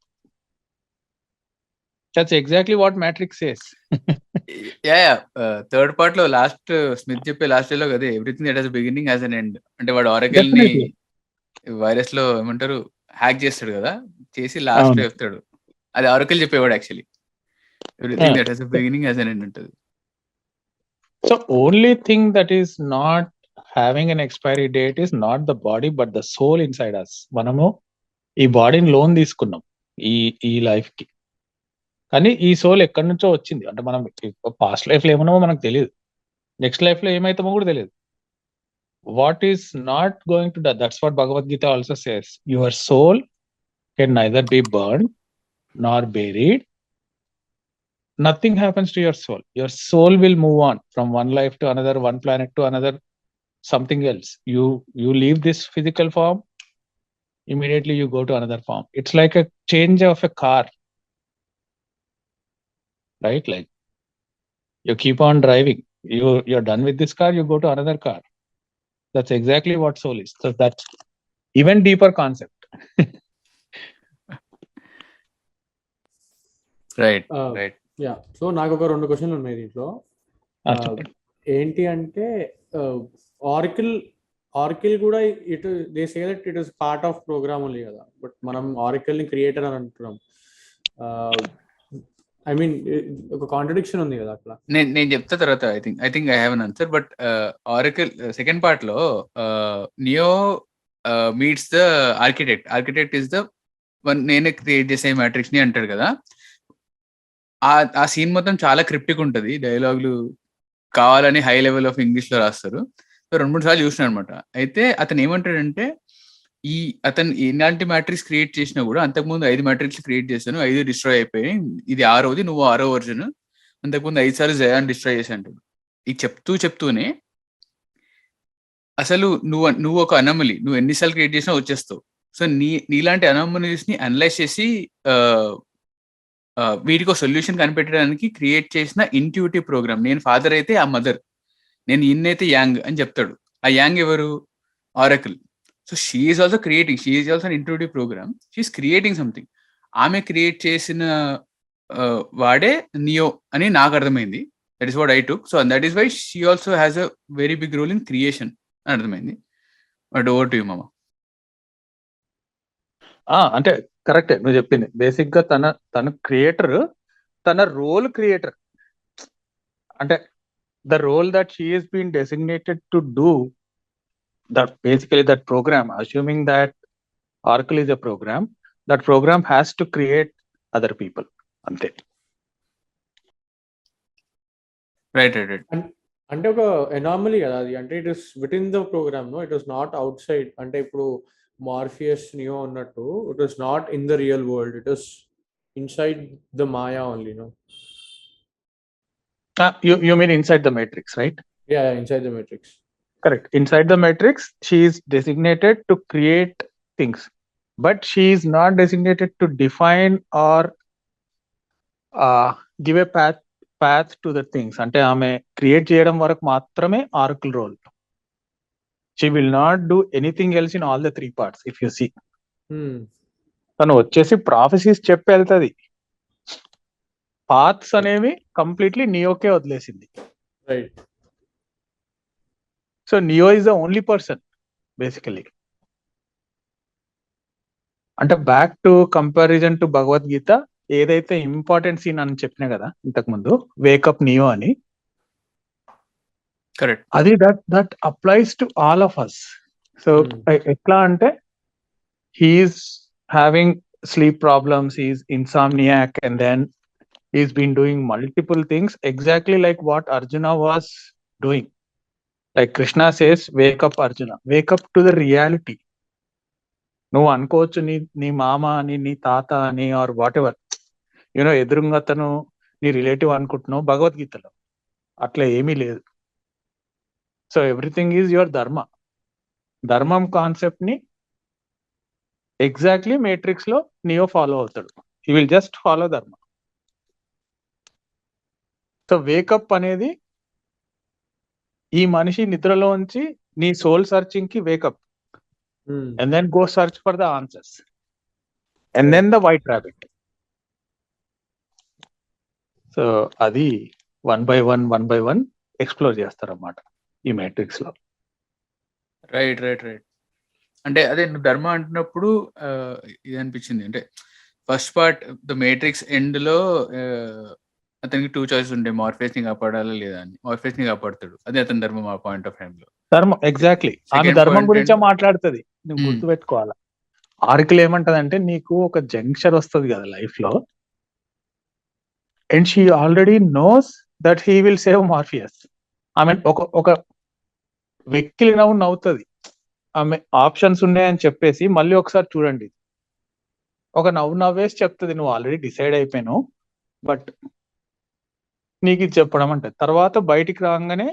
That's exactly what matrix says. Third part లో last Smith చెప్పే last లో కదా, everything that has beginning as an end. అంటే వాడు ఆరకల్ ని వైరస్ లో ఏమంటారు హ్యాక్ చేస్తాడు కదా, చేసి లాస్ట్ లో చెప్తాడు. అది ఆరకల్ చెప్పేవాడు actually. Everything that has beginning as an end ఉంటుంది. So only thing that is not having an expiry date is not the body but the soul inside us. మనము ఈ బాడీని లోన్ తీసుకున్నాం ఈ లైఫ్ కి, కానీ ఈ సోల్ ఎక్కడి నుంచో వచ్చింది. అంటే మనం పాస్ట్ లైఫ్ లో ఏమన్నామో మనకు తెలియదు, నెక్స్ట్ లైఫ్ లో ఏమైతామో కూడా తెలియదు. What is not going to die, that's what Bhagavad Gita also says. Your soul can neither be burn nor buried. Nothing happens to your soul. Your soul will move on from one life to another, one planet to another, something else. You leave this physical form, immediately you go to another form. It's like a change of a car, right? Like you keep on driving, you're done with this car, you go to another car. That's exactly what soul is. So that's even deeper concept. Right. Yeah, so నాకు ఒక 2 క్వశ్చన్లు ఉన్నాయి దీంట్లో. ఏంటి అంటే Oracle కూడా it they say that it is part of program only కదా, but మనం ఆర్కిల్ ని క్రియేటర్ అని అంటున్నాం. ఐ మీన్ ఒక కాంట్రడిక్షన్ ఉంది కదా అట్లా. నేను చెప్తా తర్వాత. I think I have an answer. But Oracle second part లో Neo meets the Architect is the one, నేనే క్రియేట్ చేసే మ్యాట్రిక్స్ ని అంటాడు కదా. ఆ సీన్ మొత్తం చాలా క్రిప్టిక్ ఉంటది, డైలాగులు కావాలని హై లెవెల్ ఆఫ్ ఇంగ్లీష్ లో రాస్తారు. సో 2-3 సార్లు చూసిన అనమాట. అయితే అతను ఏమంటాడంటే, అతను ఎలాంటి మ్యాట్రిక్స్ క్రియేట్ చేసినా కూడా అంతకుముందు 5 మ్యాట్రిక్స్ క్రియేట్ చేశాను, 5 డిస్ట్రాయ్ అయిపోయాయి, ఇది 6వది, నువ్వు 6వ వర్జన్, అంతకుముందు 5 సార్లు జయాన్ని డిస్ట్రాయ్ చేసి అంటాడు. ఇది చెప్తూనే అసలు నువ్వు ఒక అనమలి, నువ్వు ఎన్నిసార్లు క్రియేట్ చేసినా వచ్చేస్తావు. సో నీలాంటి అనమలీస్ ని అనలైజ్ చేసి వీటికి ఒక సొల్యూషన్ కనిపెట్టడానికి క్రియేట్ చేసిన ఇంట్యూటివ్ ప్రోగ్రామ్. నేను ఫాదర్ అయితే ఆ మదర్, నేను ఇన్నైతే యాంగ్ అని చెప్తాడు. ఆ యాంగ్ ఎవరు? Oracle. So she is also creating, she is also intuitive program, she's creating something. ఆమె క్రియేట్ చేసిన వాడే నియో అని నాకు అర్థమైంది. That is what I took. So that is why she also has a very big role in creation అని అర్థమైంది. But over to you మామ. అంటే కరెక్టే నువ్వు చెప్పింది. బేసిక్ గా తన క్రియేటర్, తన రోల్ క్రియేటర్. అంటే the role that she is been designated to do that, basically that program, assuming that Oracle is a program, that program has to create other people, అంతే. రైట్. అంటే ఒక anomaly కదా అది, అంటే it is within the program, no it is not outside. అంటే ఇప్పుడు Morpheus Neo అన్నట్టు it is not in the real world, it is inside the Maya only, no. You mean inside the matrix, right? Yeah, inside the matrix. Correct. Inside the matrix, she is designated to create things, but she is not designated to define or give a path to the things. అంటే ఆమె create చేయడం వరకు మాత్రమే ఆర్కుల్ role. She will not do anything else in all the three parts. If you see, తను వచ్చేసి prophecies చెప్పి వెళ్తుంది, paths అనేవి కంప్లీట్లీ నియోకే వదిలేసింది. Right. So Neo is the only person basically. అంటే back to comparison to Bhagavad Gita, ఏదైతే ఇంపార్టెంట్ సీన్ అని చెప్పినా కదా ఇంతకు ముందు, వేకప్ నియో అని, కరెక్ట్, అది that applies to all of us. So ఎట్లా అంటే he's having sleep problems, he's insomniac, and then he's been doing multiple things exactly like what Arjuna was doing. Like Krishna says, wake up Arjuna, wake up to the reality. నువ్వు అనుకోవచ్చు నీ మామ అని, నీ తాత అని, ఆర్ వాట్ ఎవర్, యూనో ఎదురుగా తను నీ రిలేటివ్ అనుకుంటున్నావు. భగవద్గీతలో అట్లా ఏమీ లేదు. సో ఎవ్రీథింగ్ ఈజ్ యువర్ ధర్మ. ధర్మం కాన్సెప్ట్ ని ఎగ్జాక్ట్లీ మేట్రిక్స్ లో నియో ఫాలో అవుతాడు. He will just follow dharma. So wake up అనేది ఈ మనిషి నిద్రలో ఉంచి నీ సోల్ సర్చింగ్ కి wake up, and then go search for the answers, and then the white rabbit. So అది వన్ బై వన్ ఎక్స్ప్లోర్ చేస్తారన్నమాట ఈ మ్యాట్రిక్స్ లో. Right right right. అంటే అదే నువ్వు ధర్మ అంటున్నప్పుడు ఇది అనిపించింది, అంటే first part the Matrix end లో అతనికి 2 చాయిస్ ఉంటాయి, మార్ఫేస్ ని కాపాడాలా లేదా అని. మార్ఫేస్ ని కాపాడుతాడు, అదే అతని ధర్మం ఆ పాయింట్ ఆఫ్ టైం లో. ధర్మం ఎగ్జాక్ట్లీ, ఆమె ధర్మం గురించే మాట్లాడుతుంది. నువ్వు గుర్తుపెట్టుకోవాలా, ఆర్కిల్ ఏమంటదంటే నీకు ఒక జంక్షన్ వస్తుంది కదా లైఫ్ లో, and she already knows that he will save Morpheus. ఆమె ఒక వెక్కిలి నవ్వుతుంది. ఆమె ఆప్షన్స్ ఉన్నాయని చెప్పేసి మళ్ళీ ఒకసారి చూడండి, ఒక నవ్వేసి చెప్తుంది, నువ్వు ఆల్రెడీ డిసైడ్ అయిపోయాను బట్ నీకు ఇది చెప్పడం అంటే. తర్వాత బయటికి రాగానే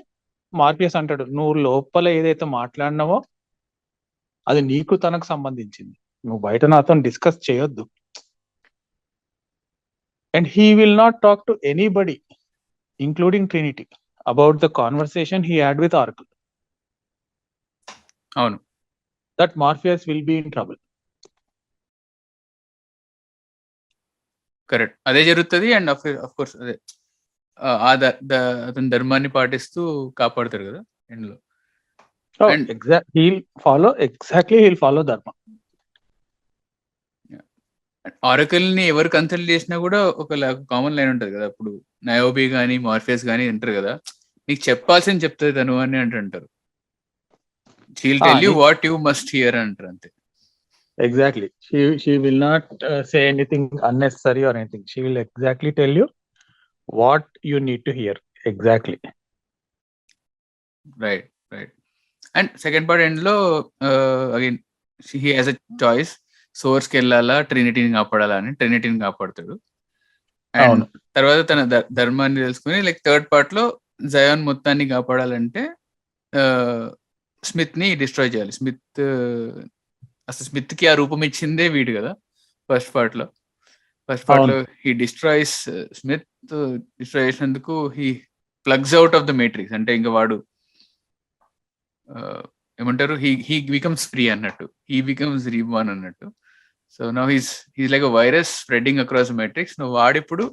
మార్పియస్ అంటాడు, నువ్వు లోపల ఏదైతే మాట్లాడినావో అది నీకు తనకు సంబంధించింది, నువ్వు బయట నాతో డిస్కస్ చేయొద్దు. And he will not talk to anybody including Trinity about the conversation he had with Oracle. అవును, that Morpheus will be in trouble. Correct, అదే జరుగుతుంది. అండ్ ఆఫ్ కోర్స్ అదే అతని ధర్మాన్ని పాటిస్తూ కాపాడుతారు కదా ఎండ్ లో. he'll follow ధర్మ. ఆరకల్ ని ఎవరు కన్సల్ట్ చేసినా కూడా ఒక కామన్ లైన్ ఉంటది కదా, అప్పుడు నయోబి గానీ మార్ఫియస్ గానీ అంటారు కదా, నీకు చెప్పాల్సింది చెప్తుంది తను అని అంటారు. She'll tell you what you must here అంటారు, అంతే. Exactly. She will not say anything unnecessary or anything. She will exactly tell you what you need to hear. Exactly. Right. And second part end lo again he has a choice, source కి వెళ్ళాలా ట్రినిటీని కాపాడాలా అని. ట్రినిటీని కాపాడుతాడు. And తర్వాత తన ధర్మాన్ని తెలుసుకుని like third part లో Zion మొత్తాన్ని కాపాడాలంటే స్మిత్ ని డిస్ట్రాయ్ చేయాలి. అసలు స్మిత్ కి ఆ రూపం ఇచ్చిందే వీడు కదా ఫస్ట్ పార్ట్ లో. He destroys Smith. డిస్ట్రాయ్ చేసినందుకు he plugs out of the Matrix. అంటే ఇంకా వాడు ఏమంటారు, హీ బికమ్స్ ఫ్రీ అన్నట్టు, హీ బికమ్స్ రీబార్న్ అన్నట్టు. So now he's like a virus spreading across Matrix. నువ్వు వాడిప్పుడు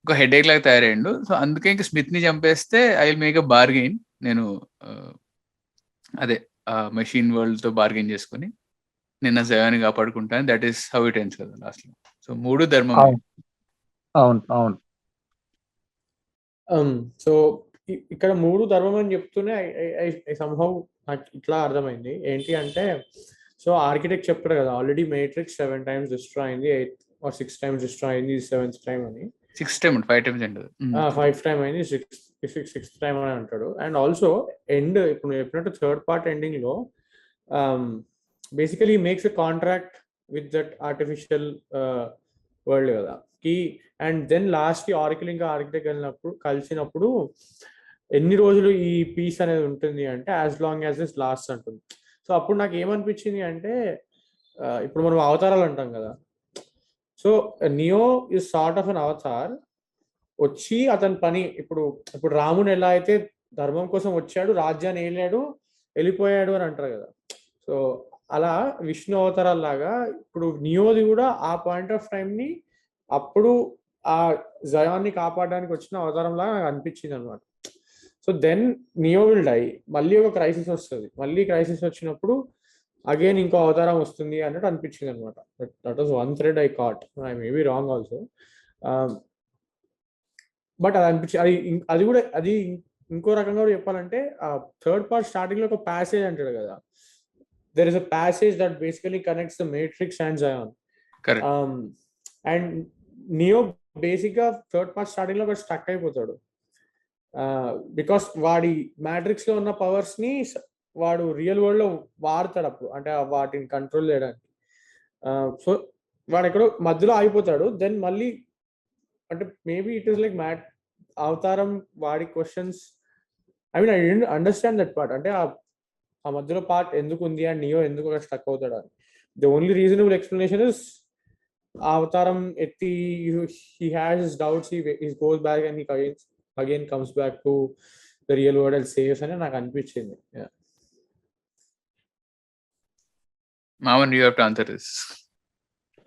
ఒక హెడేక్ లాగా తయారయ్యిండు. సో అందుకే ఇంకా స్మిత్ ని చంపేస్తే I will make a bargain, నేను అదే మెషిన్ వరల్డ్ తో బార్గెయిన్ చేసుకుని నేను నా జయాన్ని కాపాడుకుంటాను. That is how it ends కదా లాస్ట్ లో. సో 3 ధర్మం. అవును. సో ఇక్కడ 3 ధర్మం అని చెప్తూనే సంహౌ నాకు ఇట్లా అర్థమైంది ఏంటి అంటే, సో ఆర్కిటెక్ట్ చెప్పారు కదా ఆల్రెడీ మేట్రిక్స్ 7 times డిస్ట్రాయ్ అయింది, 8 or 6 times డిస్ట్రాయ్ అయింది, 7th time అని. 6 టైమ్ 5 టైమ్స్ అండి. 5 టైమ్ అయింది, సిక్స్త్ టైమ్ అని అంటాడు. అండ్ ఆల్సో ఎండ్ ఇప్పుడు నువ్వు చెప్పినట్టు థర్డ్ పార్ట్ ఎండింగ్ లో basically makes a contract with that artificial world కదా కి. అండ్ దెన్ లాస్ట్ కి ఆర్కిల్ ఇంకా ఆర్కిటెక్ట్ కలిసినప్పుడు ఎన్ని రోజులు ఈ పీస్ అనేది ఉంటుంది అంటే as long as this last అంటుంది. సో అప్పుడు నాకు ఏమనిపించింది అంటే ఇప్పుడు మనం అవతారాలు అంటాం కదా, so Neo is sort of an Avatar. వచ్చి అతని పని ఇప్పుడు ఇప్పుడు రాముని ఎలా అయితే ధర్మం కోసం వచ్చాడు, రాజ్యాన్ని ఏలాడు, వెళ్ళిపోయాడు అని అంటారు కదా. సో అలా విష్ణు అవతారాల్లాగా ఇప్పుడు నియోది కూడా ఆ పాయింట్ ఆఫ్ టైంని అప్పుడు ఆ జయాన్ని కాపాడడానికి వచ్చిన అవతారం లాగా నాకు అనిపించింది అనమాట. So then Neo will die, మళ్ళీ ఒక క్రైసిస్ వస్తుంది, మళ్ళీ క్రైసిస్ వచ్చినప్పుడు అగైన్ ఇంకో అవతారం వస్తుంది అన్నట్టు అనిపించింది అనమాట. That was one thread I caught, I may be wrong also. But అది అది కూడా అది ఇంకో రకంగా కూడా చెప్పాలంటే థర్డ్ పార్ట్ స్టార్టింగ్ లో ఒక ప్యాసేజ్ అంటాడు కదా, there is a passage that basically connects the Matrix and Zion. And Neo basic గా థర్డ్ పార్ట్ స్టార్టింగ్ లో స్టక్ అయిపోతాడు, బికాస్ వాడి మ్యాట్రిక్స్ లో ఉన్న పవర్స్ ని వాడు రియల్ వరల్డ్ లో వాడతాడు అప్పుడు, అంటే వాటిని కంట్రోల్ చేయడానికి. సో వాడు ఎక్కడో మధ్యలో ఆగిపోతాడు. దెన్ మళ్ళీ అంటే మేబీ ఇట్ ఈస్ లైక్ అవతారం వాడి questions, I mean I don't understand that part. అంటే ఆ మధ్యలో పార్ట్ ఎందుకు ఉంది అండ్ నియో ఎందుకు అక్కడ స్టక్ అవుతాడు అని. The only reasonable explanation is అవతారం ఎత్తి he has his doubts, he goes back and he again comes back to the real world and saves అని నాకు అనిపించింది. Mavan, you have to answer this.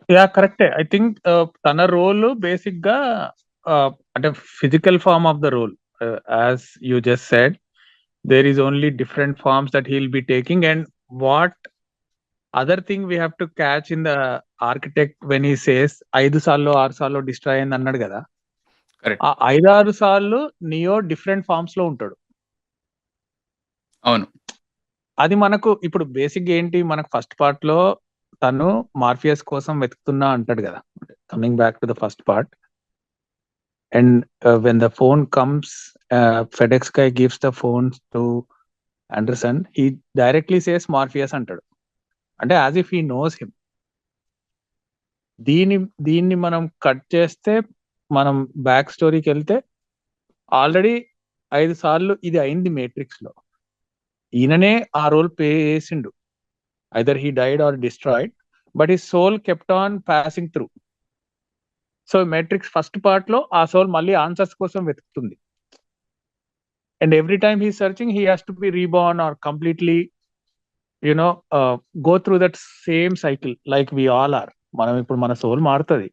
Yeah కరెక్టే. I think తన role basic గా అంటే physical form of the role, as you just said, there is only different forms that he'll be taking. And what other thing we have to catch in the architect when he says 5 సార్లు 6 సార్లు destroy అయింది అన్నాడు కదా, ఆ 5-6 సార్లు neo different forms లో ఉంటాడు. అవును, అది మనకు ఇప్పుడు బేసిక్ ఏంటి, మనకు ఫస్ట్ పార్ట్ లో తను మార్ఫియస్ కోసం వెతుకుతున్నా అంటాడు కదా, coming back to the first part. And when the phone comes, FedEx guy gives the phone to Anderson, he directly says Morpheus అంటాడు, అంటే as if he knows him. దీన్ని మనం కట్ చేస్తే, మనం బ్యాక్ స్టోరీకి వెళ్తే, ఆల్రెడీ 5 సార్లు ఇది అయింది మేట్రిక్స్ లో. ఈయననే ఆ రోల్ ప్లే చేసిండు, either he died or destroyed, but his soul kept on passing through. So Matrix first part లో ఆ సోల్ మళ్ళీ ఆన్సర్స్ కోసం వెతుకుతుంది. And every time he searching, he has to be reborn or completely go through that same cycle like we all are. మనం ఇప్పుడు మన soul మారుతుంది,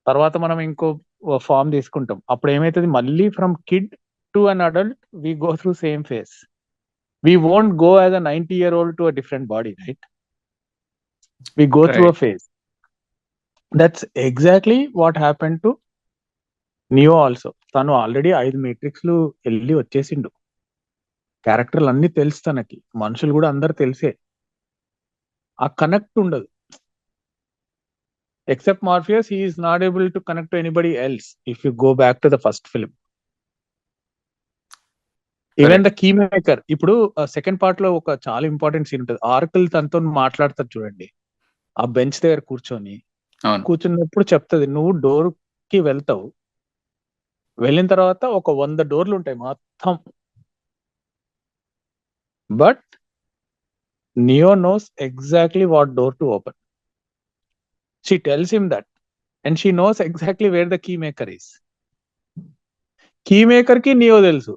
తర్వాత మనం ఇంకో ఫామ్ తీసుకుంటాం. అప్పుడు ఏమైతుంది, మళ్ళీ from kid to an adult we go through same phase. We won't go as a 90-year-old to a different body, right? We go through a phase. That's exactly what happened to Neo also. తను already 5 మేట్రిక్స్లు వెళ్ళి వచ్చేసిండు, క్యారెక్టర్లు అన్ని తెలుసు తనకి, మనుషులు కూడా అందరు తెలిసే. ఆ కనెక్ట్ ఉండదు. Except Morpheus, he is not able to connect to anybody else if you go back to the first film. Even the key maker, ఇప్పుడు సెకండ్ పార్ట్ లో ఒక చాలా ఇంపార్టెంట్ సీన్ ఉంటుంది. ఆర్కిల్ తనతో మాట్లాడతారు చూడండి, ఆ బెంచ్ దగ్గర కూర్చున్నప్పుడు చెప్తుంది, నువ్వు డోర్ కి వెళ్తావు, వెళ్ళిన తర్వాత ఒక 100 డోర్లు ఉంటాయి మొత్తం, but Neo knows exactly what door to open. She tells him that, and she knows exactly where the key maker is. Key maker కి నియో తెలుసు,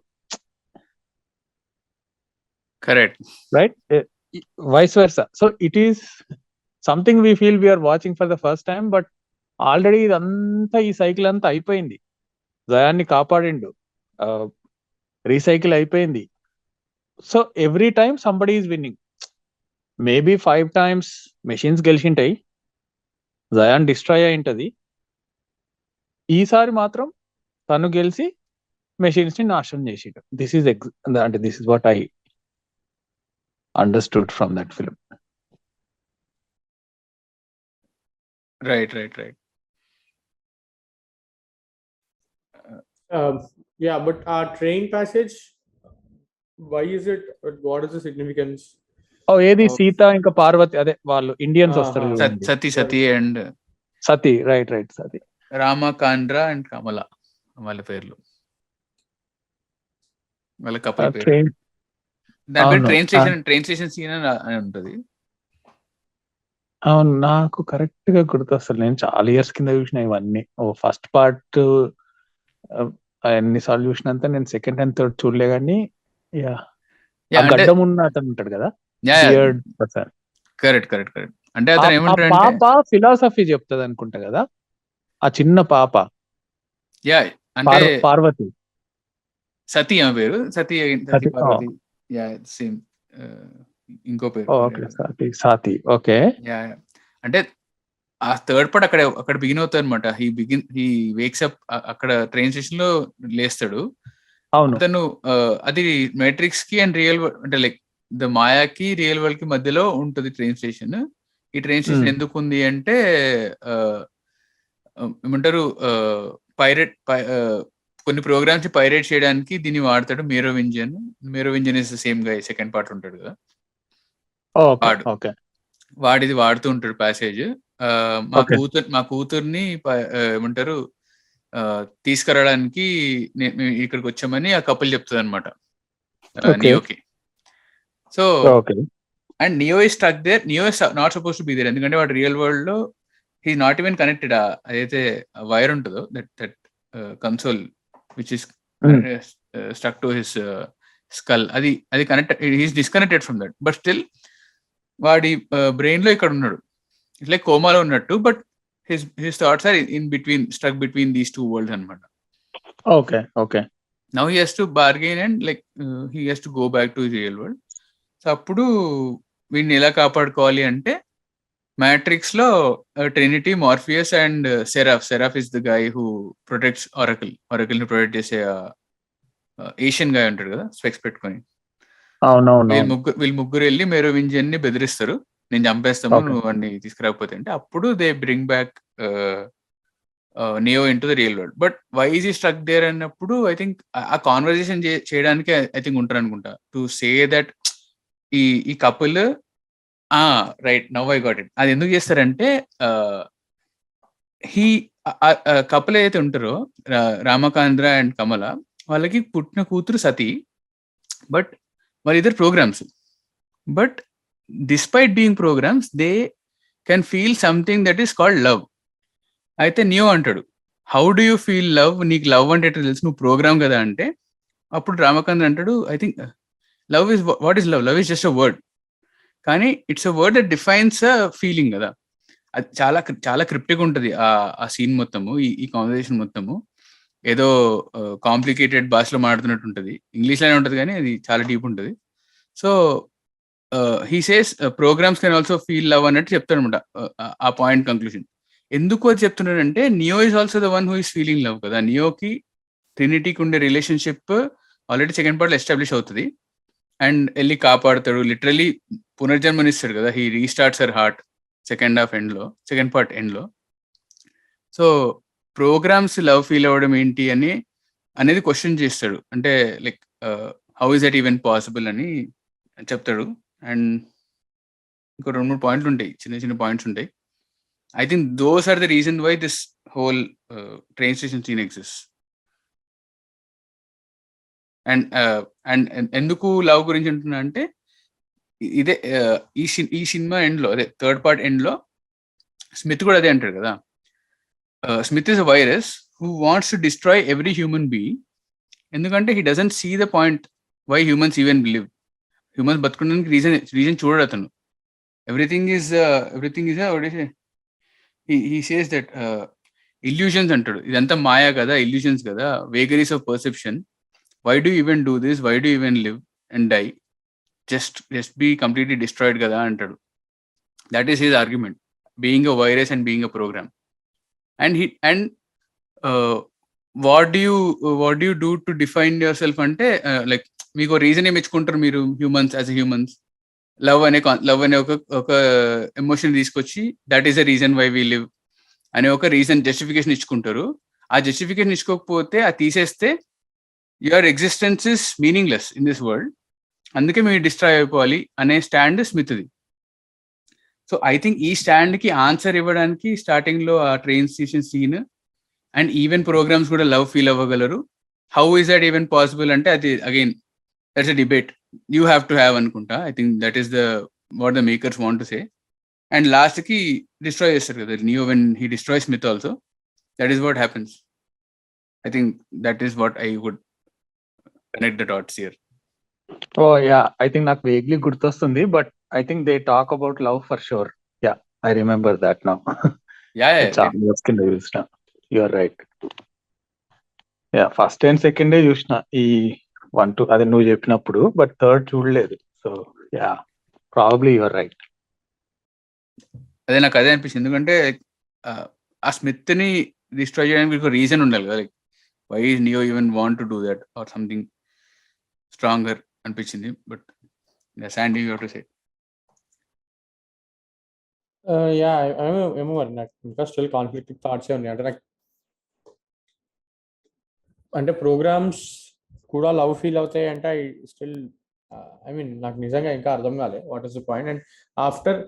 correct, right? Vice versa. So it is something we feel we're watching for the first time, but already ఇదంతా, ఈ cycle అంతా అయిపోయింది. జయాన్ని కాపాడిండు, recycle అయిపోయింది. So every time somebody is winning. Maybe 5 times machines గెలిచింటాయి, జయాన్ డిస్ట్రాయ్ అయి ఉంటది. ఈసారి మాత్రం తను గెలిచి మెషిన్స్ ని నాశనం చేసిండు. This is what I understood from that film. Right. Yeah, but our train passage, why is it? What is the significance? ఏది of- సీత ఇంకా పార్వతి, అదే వాళ్ళు ఇండియన్స్ వస్తారు Aha. చూడండి. Sati and Sati, right Sati. Ramakandra and Kamala వాళ్ళ పేర్లు, వాళ్ళ కపుల్ పేరు. ట్రైన్ దాని పేరు అవును. ట్రైన్ స్టేషన్ సీన్ అని ఉంటది. అవును, నాకు కరెక్ట్ గా గుర్తు అసలు, నేను చాలా ఇయర్స్ కింద చూసిన ఇవన్నీ. ఫస్ట్ పార్ట్ ఎన్నిసార్లు చూసినంత, నేను సెకండ్ అండ్ థర్డ్ చూడలే కానీ. యా, ఆ అంటే గడ్డం ఉన్న అతను ఉంటాడు కదా, బియర్డ్ పర్సన్. కరెక్ట్. అంటే అతను ఆ ఏమంటాడంటే, పాప ఫిలాసఫీ చెప్తుంది అనుకుంటా కదా, ఆ చిన్న పాప. యా అంటే పార్వతి, సతీ ఆమె పేరు, సతీ సతీ. పార్వతి. Yeah same. ఇంకో పేరు. ఓకే, సాతి. ఓకే. యా అంటే ఆ థర్డ్ పార్ట్ అక్కడ బిగిన్ అవుతుంది అనమాట. హీ వేక్స్ అప్ అక్కడ ట్రైన్ స్టేషన్ లో లేస్తాడు. అవును. అతను అది మ్యాట్రిక్స్ కి అండ్ రియల్ అంటే లైక్ ద మాయాకి రియల్ వరల్డ్ కి మధ్యలో ఉంటుంది ట్రైన్ స్టేషన్. ఈ ట్రైన్ స్టేషన్ ఎందుకు ఉంది అంటే ఏమంటారు, పైరేట్ కొన్ని ప్రోగ్రామ్స్ పైరేట్ చేయడానికి దీన్ని వాడతాడు. మేరోవింజన్ ఇస్ ద సేమ్ గా సెకండ్ పార్ట్ ఉంటాడు కదా, వాడిది వాడుతూ ఉంటాడు ప్యాసేజ్. మా కూతుర్ని ఏమంటారు తీసుకురావడానికి ఇక్కడికి వచ్చామని ఆ కపుల్ చెప్తుంది అనమాట నియోకి. So and Neo is stuck there. Neo is not suppose to be there, ఎందుకంటే వాడు రియల్ వరల్డ్ లో హీ నాట్ ఈవెన్ కనెక్టెడ్. అదైతే వైర్ ఉంటుందో that console which is stuck to his skull, అది connect, he's disconnected from that. But still వాడి brain లో ఇక్కడ ఉన్నాడు, ఇట్స్ లైక్ కోమాలో ఉన్నట్టు. But his thoughts are struck between these two worlds అనమాట. Okay. Now he has to bargain and like he has to go back to real world. So అప్పుడు వీడిని ఎలా కాపాడుకోవాలి అంటే, మ్యాట్రిక్స్ లో Trinity, Morpheus and Seraph is the guy who protects Oracle ని protect చేసే Asian guy ఉంటాడు కదా స్పెక్స్ పెట్టుకొని. వీళ్ళు ముగ్గురు వెళ్ళి మేరోవింజన్ ని బెదిరిస్తారు, నేను చంపేస్తాము నువ్వు అన్ని తీసుకురాకపోతే. అంటే అప్పుడు they bring back Neo into the real world. But why is he struck there అన్నప్పుడు ఐ థింక్ ఆ కాన్వర్జేషన్ చేయడానికి ఐ థింక్ ఉంటారు అనుకుంటా, టు సే దట్ ఈ couple right now I got it. అది ఎందుకు చేస్తారంటే కపుల్ ఏదైతే ఉంటారో రామకాంద్ర అండ్ కమల, వాళ్ళకి పుట్టిన కూతురు సతీ. బట్ వాళ్ళిద్దరు programs. But despite being programs they can feel something that is called love. అయితే నియో అంటాడు, how do you feel love? నీకు లవ్ అంటే తెలుసు, నువ్వు ప్రోగ్రామ్ కదా అంటే. అప్పుడు రామకాంద్ర అంటాడు, I think love is what is love? Love is just a word, కానీ it's a word that defines a feeling కదా. అది చాలా చాలా క్రిప్టిక్ ఉంటుంది ఆ సీన్ మొత్తము, ఈ కాన్వర్సేషన్ మొత్తము. ఏదో కాంప్లికేటెడ్ భాషలో మాట్లాడుతున్నట్టు ఉంటుంది, ఇంగ్లీష్ లోనే ఉంటుంది కానీ అది చాలా డీప్ ఉంటుంది. So he says programs can also feel love అన్నట్టు చెప్తాడు అనమాట ఆ పాయింట్ కంక్లూజన్. ఎందుకు అది చెప్తున్నాడంటే, Neo is also the one who is feeling love కదా. నియోకి ట్రినిటీకి ఉండే రిలేషన్షిప్ ఆల్రెడీ సెకండ్ పార్ట్ లో ఎస్టాబ్లిష్ అవుతుంది, అండ్ వెళ్ళి కాపాడుతాడు, లిటరలీ పునర్జన్మనిస్తాడు కదా. He restarts her heart second part end లో. సో ప్రోగ్రామ్స్ లవ్ ఫీల్ అవ్వడం ఏంటి అనేది క్వశ్చన్ చేస్తాడు. అంటే like how is that even possible అని చెప్తాడు. అండ్ ఇంకో 2-3 పాయింట్లు ఉంటాయి, చిన్న పాయింట్స్ ఉంటాయి. I think those are the reason why this whole train station scene exists. And ఎందుకు లవ్ గురించి అంటున్నా అంటే, ఇదే ఈ సినిమా ఎండ్ లో, అదే థర్డ్ పార్ట్ ఎండ్ లో స్మిత్ కూడా అదే అంటాడు కదా. Smith is a virus who wants to destroy every human being, ఎందుకంటే he doesn't see the point why humans even live. Humans బతుకుడానికి రీజన్ చూడడు అతను. Everything is he says that illusions అంటాడు, ఇదంతా మాయా కదా, illusions కదా, vagaries of perception, why do you even do this, why do you even live and die, just be completely destroyed కదా అంటాడు. that is his argument, being a virus and being a program. And what do you do to define yourself అంటే like మీకు reason ఏమి ఇచ్చుకుంటారు మీరు humans, as humans love అనే ఒక emotion తీసుకొచ్చి that is the reason why we live అనే ఒక reason justification ఇచ్చుకుంటారు. ఆ జస్టిఫికేషన్ ఇచ్చుకోకపోతే అది తీసేస్తే your existence is meaningless in this world, అందుకే మీరు డిస్ట్రాయ్ అయిపోవాలి అనే స్టాండ్ స్మిత్ది. సో ఐ థింక్ ఈ స్టాండ్కి ఆన్సర్ ఇవ్వడానికి స్టార్టింగ్లో ఆ train station scene and even programs కూడా లవ్ ఫీల్ అవ్వగలరు. How is that even possible అంటే అది again that's a debate you have to have అనుకుంటా. I think that is the what the makers want to say. And లాస్ట్కి destroy చేస్తారు కదా neo, when he destroy Smith also, that is what happens. I think that is what I would connect the dots here. Oh yeah, I think నాకు vaguely గుర్తొస్తుంది, but I think they talk about love for sure. Yeah, I remember that now. Yeah చాలా years కింద చూసిన. You're right. Yeah, first and second day చూసిన ఈ 1, 2 అదే నువ్వు చెప్పినప్పుడు, బట్ థర్డ్ చూడలేదు. So yeah, probably you're right. అదే నాకు అదే అనిపించింది, ఎందుకంటే ఆ స్మిత్ ని డిస్ట్రాయ్ చేయడానికి ఒక రీజన్ ఉండాలి కదా, like why Neo even want to do that or something stronger అనిపించింది. But Sandy you have to say. Yeah ఏమో మరి నాకు ఇంకా స్టిల్ కాన్ఫ్లిక్టింగ్ థాట్సే ఉన్నాయి. అంటే నాకు అంటే ప్రోగ్రామ్స్ కూడా లవ్ ఫీల్ అవుతాయి అంటే ఐ స్టిల్ ఐ మీన్ నాకు నిజంగా ఇంకా అర్థం కాలే what is the point. And after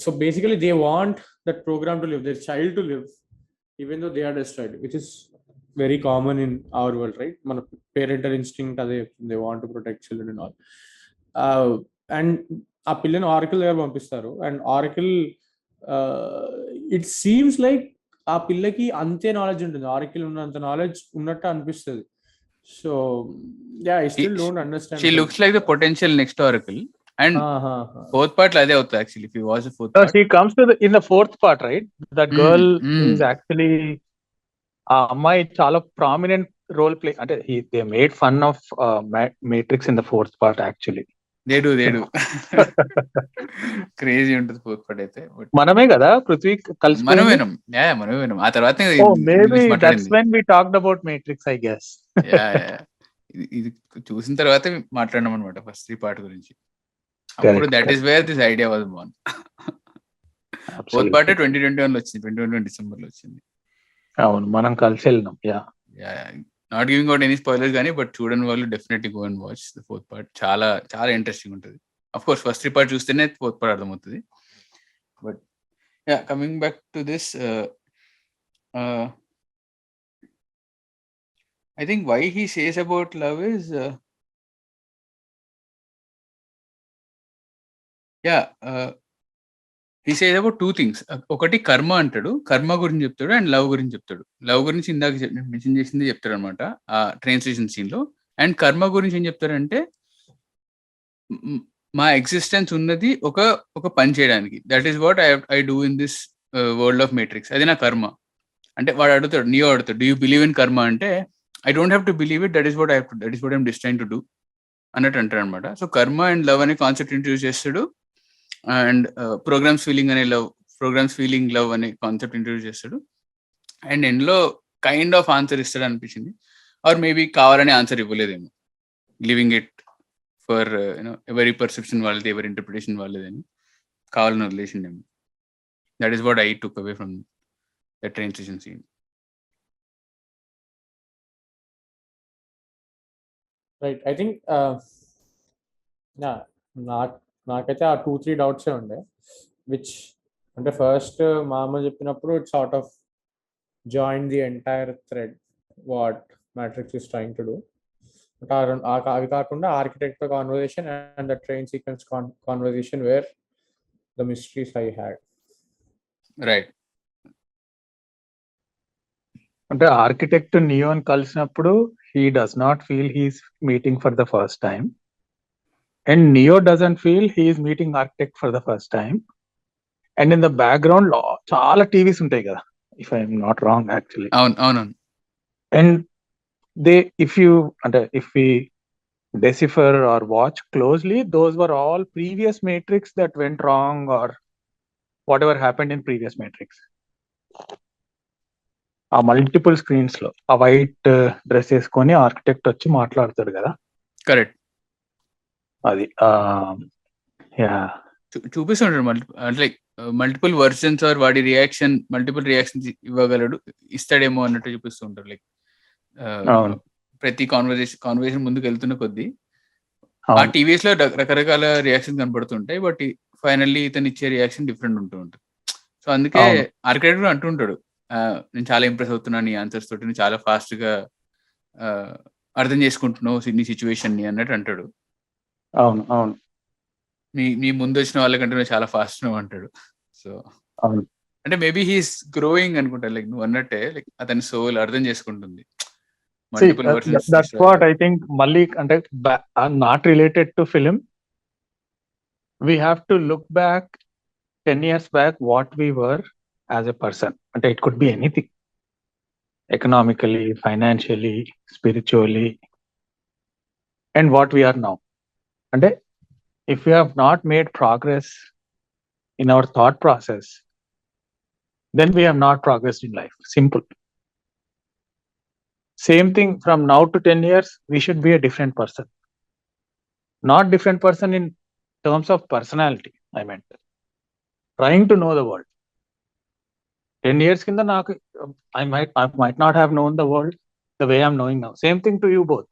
so basically they want that program to live, their child to live even though they are destroyed, which is very common in our world, right? మన parental instinct అదే, they want to protect children and all. And ఆ పిల్లని Oracle దగ్గర పంపిస్తారు. And Oracle it seems like ఆ పిల్లకి అంతే knowledge ఉంటుంది, ఆరకిల్ ఉన్నంత నాలెడ్జ్ ఉన్నట్టు అనిపిస్తుంది. So yeah, I still don't understand. She looks like the potential next Oracle. And fourth part లో అదే అవుతుంది actually. If you watch the fourth part, she comes టు ఇన్ the fourth part, right? That girl is actually, ఆ అమ్మాయి చాలా prominent role play. అంటే they made fun of Matrix in the fourth part actually. They do crazy ఉంటుంది fourth part అయితే. మనమే కదా పృథ్వీ కలిసి మనమే వినం. ఆ తర్వాత maybe that's when we talked about Matrix, I guess. ఇది చూసిన తర్వాత మాట్లాడినాం అనమాట ఫస్ట్ 3 పార్ట్ గురించి. అప్పుడు that is where this idea was Born. Fourth part 2021 లో వచ్చింది, 2021 డిసెంబర్ లో వచ్చింది. అవును, మనం కలిసి వెళ్ళినాం. Yeah, not giving out any spoilers కానీ, బట్ చూడని వాళ్ళు definitely go and watch the fourth part. చాలా చాలా ఇంట్రెస్టింగ్ ఉంటుంది. అఫ్ కోర్స్ ఫస్ట్ 3 పార్ట్ చూస్తేనే ఫోర్త్ పార్ట్ అర్థమవుతుంది. But yeah, coming back to this, I think why he says about love is he says about 2 things. ఒకటి కర్మ అంటాడు, కర్మ గురించి చెప్తాడు, అండ్ లవ్ గురించి చెప్తాడు. లవ్ గురించి ఇందాక మెన్షన్ చేసింది చెప్తాడు అనమాట ఆ ట్రైన్ స్టేషన్ సీన్ లో. అండ్ కర్మ గురించి ఏం చెప్తాడంటే, మా ఎగ్జిస్టెన్స్ ఉన్నది ఒక పని చేయడానికి. That is what I do in this world of Matrix. అది నా కర్మ. అంటే వాడు అడుగుతాడు, నియో అడుగుతాడు, do you believe in karma అంటే, I don't have to believe it, that is what I'm destined to do అన్నట్టు అంటాడు అనమాట. సో కర్మ అండ్ లవ్ అనే కాన్సెప్ట్ ఇంట్రడ్యూస్ చేస్తాడు. అండ్ ప్రోగ్రామ్స్ ఫీలింగ్ లవ్ అనే కాన్సెప్ట్ ఇంట్రడ్యూస్ చేస్తాడు. అండ్ ఎండ్లో కైండ్ ఆఫ్ ఆన్సర్ ఇస్తాడు అనిపించింది. ఆర్ మేబీ కావాలనే ఆన్సర్ ఇవ్వలేదేమో, లివింగ్ ఇట్ ఫర్ ఎవరి పర్సెప్షన్ వాళ్ళది, ఎవరి ఇంటర్ప్రిటేషన్ వాళ్ళదని కావాలని వదిలేసిండేమో. That is what I took away from the train station scene. Right. I think నాకైతే ఆ 2-3 డౌట్సే ఉండే, విచ్ అంటే ఫస్ట్ మా అమ్మ చెప్పినప్పుడు it's sort of join the entire thread what matrix is trying to do. అవి కాకుండా architect conversation and the train sequence conversation wear the mysteries I had. Right. అంటే ఆర్కిటెక్ట్ నియోన్ కలిసినప్పుడు he does not feel he's meeting for the first time, and Neo doesn't feel he is meeting architect for the first time. And in the background చాలా TVs ఉంటాయి కదా, if I'm not wrong actually. అవును. And they, if we decipher or watch closely, those were all previous matrix that went wrong or whatever happened in previous matrix. ఆ multiple screens లో ఆ white dress వేసుకొని architect వచ్చి మాట్లాడతాడు కదా. Correct. అది చూపిస్తుంటాడు అంటే లైక్ మల్టిపుల్ వర్షన్స్ ఆర్ వాడి రియాక్షన్ మల్టిపుల్ రియాక్షన్స్ ఇవ్వగలడు, ఇస్తాడేమో అన్నట్టు చూపిస్తూ ఉంటారు. లైక్ అవును ప్రతి కాన్వర్సేషన్ ముందుకు వెళ్తున్న కొద్దీ ఆ అవును టీవీస్ లో రకరకాల రియాక్షన్ కనబడుతుంటాయి, బట్ ఫైనల్లీ ఇతను ఇచ్చే రియాక్షన్ డిఫరెంట్ ఉంటూ ఉంటుంది. సో అందుకే అవును ఆర్కిటెక్ట్ కూడా అంటుంటాడు, నేను చాలా ఇంప్రెస్ అవుతున్నాను నీ ఆన్సర్స్ తోటి, నువ్వు చాలా ఫాస్ట్ గా అర్థం చేసుకుంటున్నావు నీ సిచ్యువేషన్ ని అన్నట్టు అంటాడు. అవును అవును మీ ముందు వచ్చిన వాళ్ళకంటే నువ్వు చాలా ఫాస్ట్ ఉన్నావు అంటాడు. సో అవును అంటే మేబీ హీస్ గ్రోయింగ్ అనుకుంటా, లైక్ నువ్వు అన్నట్టే, లైక్ అతని సోల్ అర్థం చేసుకుంటుంది multiple versions. That's what I think. మళ్ళీ అంటే not related to film, we have to look back 10 years back what we were as a person. అంటే it could be anything, economically, financially, spiritually, and what we are now. అంటే if we have not made progress in our thought process, then we have not progressed in life. Simple. Same thing from now to 10 years, we should be a different person. Not different person in terms of personality, I meant. Trying to know the world. 10 years కింద నాకు I might not have known the world the way I'm knowing now. Same thing to you both.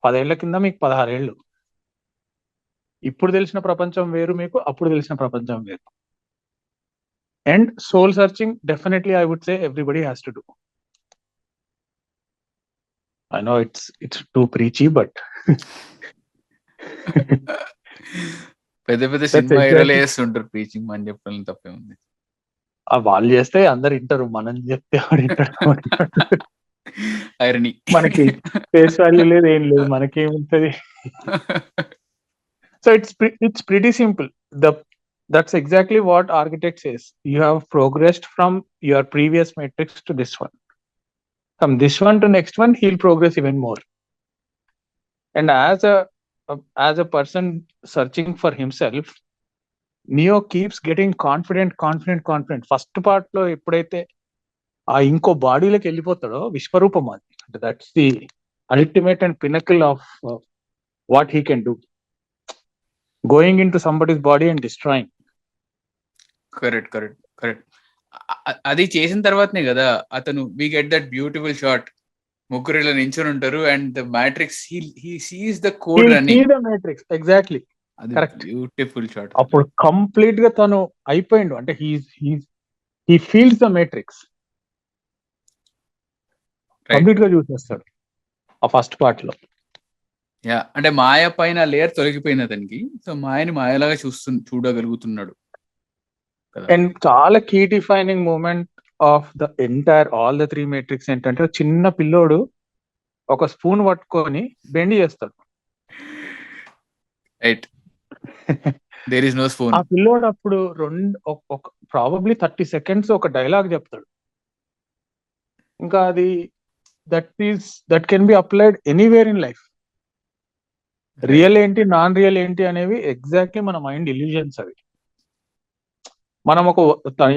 10 ఏళ్ల కింద మీకు 16 ఏళ్ళు. ఇప్పుడు తెలిసిన ప్రపంచం వేరు, మీకు అప్పుడు తెలిసిన ప్రపంచం వేరు. And soul searching, definitely I would say everybody has to do. I know it's too preachy, but పెద్ద పెద్ద that's సినిమా హీరోలే exactly. వేస్తుంటారు ప్రీచింగ్, మనం చెప్పాలని తప్పే ఉంది. వాళ్ళు చేస్తే అందరు వింటారు, మనం చెప్తే వాడు వింటాడు. ఐరనీ. మనకి ఫేస్ వాల్యూ లేదు, ఏం లేదు, మనకేముంటది. So it's pretty simple. That's exactly what architect says. You have progressed from your previous matrix to this one. From this one to next one, he'll progress even more. And as a person searching for himself, Neo keeps getting confident. First part లో ఎప్పుడైతే ఆ ఇంకో బాడీలోకి వెళ్ళిపోతాడో విశ్వరూపం, అది అంటే that's the ultimate and pinnacle of what he can do, going into somebody's body and destroying. Correct. అది చేసిన తర్వాతనే కదా అతను we get that beautiful shot, ముగ్గురు ఇలా నించుని ఉంటారు and the Matrix he sees the code running. The Matrix exactly correct. Beautiful shot. అప్పుడు కంప్లీట్ గా తను అయిపోయిండు, అంటే he feels the matrix, complete గా చూసేస్తాడు ఆ ఫస్ట్ పార్ట్ లో. యా, అంటే మాయ పైన లేయర్ తొలగిపోయింది అతనికి, సో మాయని మాయలాగా చూడగలుగుతున్నాడు. అండ్ చాలా key defining moment of the entire all the 3 Matrix ఏంటంటే, చిన్న పిల్లోడు ఒక స్పూన్ పట్టుకొని బెండ్ చేస్తాడు. Right, there is no spoon. ఆ పిల్లోడు అప్పుడు ప్రాబబ్లీ 30 seconds ఒక డైలాగ్ చెప్తాడు. ఇంకా అది that can be applied anywhere in life. Real ఏంటి, నాన్ రియల్ ఏంటి అనేవి ఎగ్జాక్ట్లీ మన మైండ్ ఇల్యూజన్స్ అవి. మనం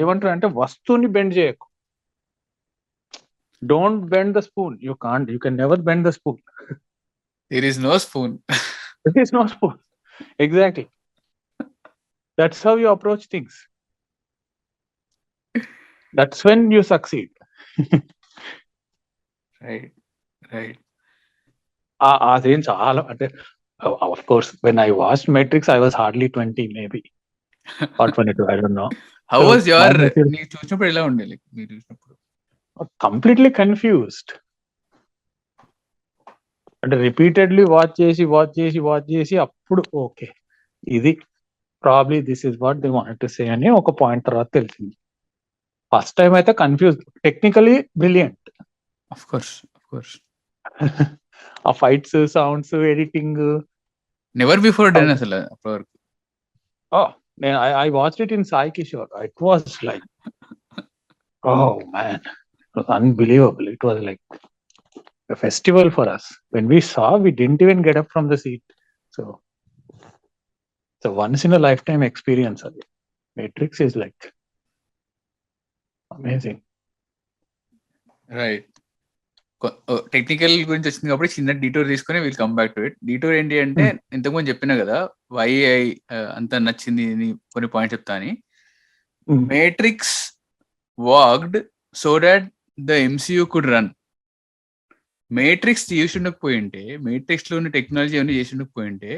ఏమంటారు అంటే, వస్తువుని బెండ్ చేయకు. Don't bend the spoon. You can never bend the spoon. There is no spoon. There is no spoon. Exactly. That's how you approach things. That's when you succeed. Right. అదేం చాలా అంటే, of course, when I watched Matrix, I was hardly 20 maybe. Or 22, I don't know. How was your, నీకు చూసినప్పుడు ఎలా ఉండే, like మీరు చూసినప్పుడు? Completely confused. అంటే రిపీటెడ్లీ వాచ్ చేసి అప్పుడు ఓకే, ఇది probably this is what they wanted to say అని ఒక పాయింట్ తర్వాత తెలిసింది. ఫస్ట్ టైం అయితే confuse. Technically brilliant, of course. ఆ fights, sounds, editing never before done అసలు అప్పటివరకు. నేను I watched it in Sai Kishore. It was like, oh man, it was unbelievable. It was like a festival for us. When we saw, we didn't even get up from the seat. So it's a once in a lifetime experience. Matrix is like amazing. Right. Technical గురించి వచ్చింది కాబట్టి చిన్న detour తీసుకొని will come back to it. Detour ఏంటి అంటే, ఇంతకుముందు చెప్పినా కదా వై అంత నచ్చింది కొన్ని పాయింట్స్ చెప్తా అని. Matrix walked so that the MCU could run. Matrix చేసి ఉండకపోయింటే, మేట్రిక్స్ లో ఉన్న టెక్నాలజీ అవన్నీ చేసి ఉండకపోయింటే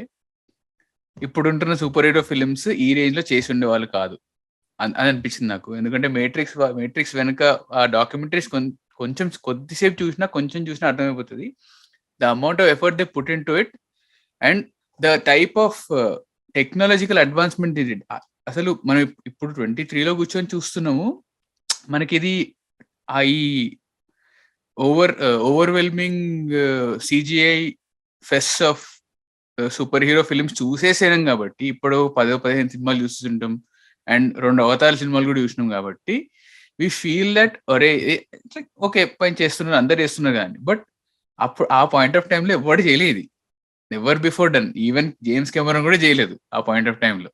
ఇప్పుడు ఉంటున్న సూపర్ హీరో ఫిలిమ్స్ ఈ రేంజ్ లో చేసి ఉండేవాళ్ళు కాదు అని అనిపించింది నాకు. ఎందుకంటే మేట్రిక్స్ వెనుక ఆ డాక్యుమెంటరీస్ కొంచెం కొద్దిసేపు కొంచెం చూసినా అర్థమైపోతుంది the amount of effort they put in to it and the type of technological advancement ఇది. అసలు మనం ఇప్పుడు 23లో కూర్చొని చూస్తున్నాము, మనకి ఇది ఈ overwhelming CGI fest of superhero films చూసేసాం కాబట్టి ఇప్పుడు 10-15 సినిమాలు చూస్తుంటాం అండ్ 2 అవతార సినిమాలు కూడా చూసినాం కాబట్టి వి ఫీల్ దట్ ఒరే ఓకే పని చేస్తున్నారు, అందరు చేస్తున్నారు కానీ, బట్ అప్పుడు ఆ పాయింట్ ఆఫ్ టైంలో ఎవరు చేయలేదు, ever before done. Even James Cameron కూడా చేయలేదు ఆ పాయింట్ ఆఫ్ టైంలో.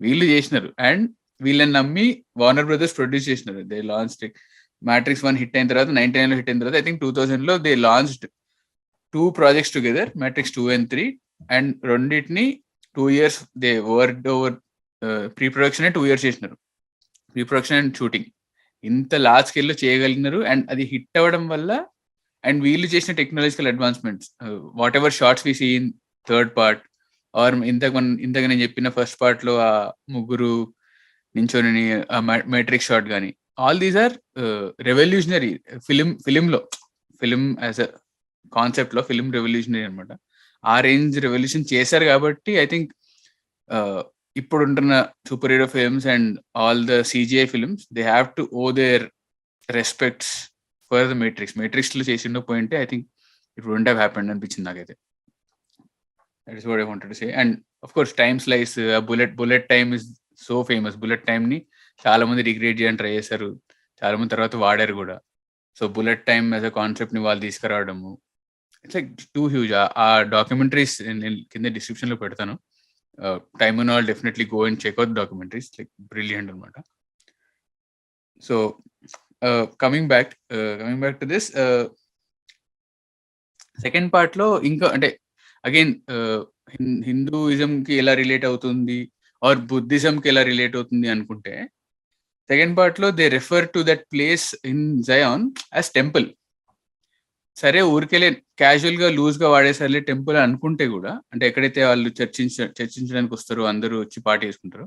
వీళ్ళు చేసినారు అండ్ వీళ్ళని నమ్మి వార్నర్ బ్రదర్స్ ప్రొడ్యూస్ చేసినారు. దే లాంచ్డ్ మ్యాట్రిక్స్ 1 హిట్ అయిన తర్వాత 99లో హిట్ అయిన తర్వాత ఐ థింక్ 2000లో they launched 2 projects together, Matrix 2 and 3, and రెండింటిని 2 years they worked over. Pre production 2 years చేసినారు, ప్రీ ప్రొడక్షన్ అండ్ షూటింగ్ ఇంత లార్జ్ స్కేల్లో చేయగలిగినారు. అండ్ అది హిట్ అవ్వడం వల్ల అండ్ వీళ్ళు చేసిన technological advancements, whatever shots we see in third part are ఇంతగా నేను చెప్పిన ఫస్ట్ పార్ట్ లో ఆ ముగ్గురు నించొని మ్యాట్రిక్స్ షాట్ కానీ, all these are revolutionary film as a concept లో ఫిలిం రెవల్యూషనరీ అనమాట. ఆ రేంజ్ రెవల్యూషన్ చేశారు కాబట్టి ఐ థింక్ ఇప్పుడు ఉంటున్న superhero films and all the CGI films they have to owe their respects for the Matrix లో చేసిండో పోయింటే I think it wouldn't have happened అనిపించింది నాకైతే. That is what I wanted to say. And of course time slice, bullet time is so famous. Bullet time ని చాలా మంది recreate చేయడానికి try చేశారు, చాలా మంది తర్వాత వాడారు కూడా. So bullet time as a concept ని వాళ్ళు తీసుకురావడము, ఇట్స్ లైక్ టూ హ్యూజ్. ఆ డాక్యుమెంటరీస్ నేను కింద డిస్క్రిప్షన్ లో పెడతాను. Time and all definitely go and check out documentaries, like brilliant అనమాట. So coming back to this second part లో ఇంకా అంటే అగైన్ హిందూయిజం కి ఎలా రిలేట్ అవుతుంది ఆర్ బుద్ధిజం కి ఎలా రిలేట్ అవుతుంది అనుకుంటే, సెకండ్ పార్ట్ లో they refer to that place in Zion as temple. సరే ఊరికెళ్ళి క్యాజువల్ గా లూజ్ గా వాడేసరి టెంపుల్ అనుకుంటే కూడా, అంటే ఎక్కడైతే వాళ్ళు చర్చించడానికి వస్తారో అందరూ వచ్చి పార్టీ చేసుకుంటారో,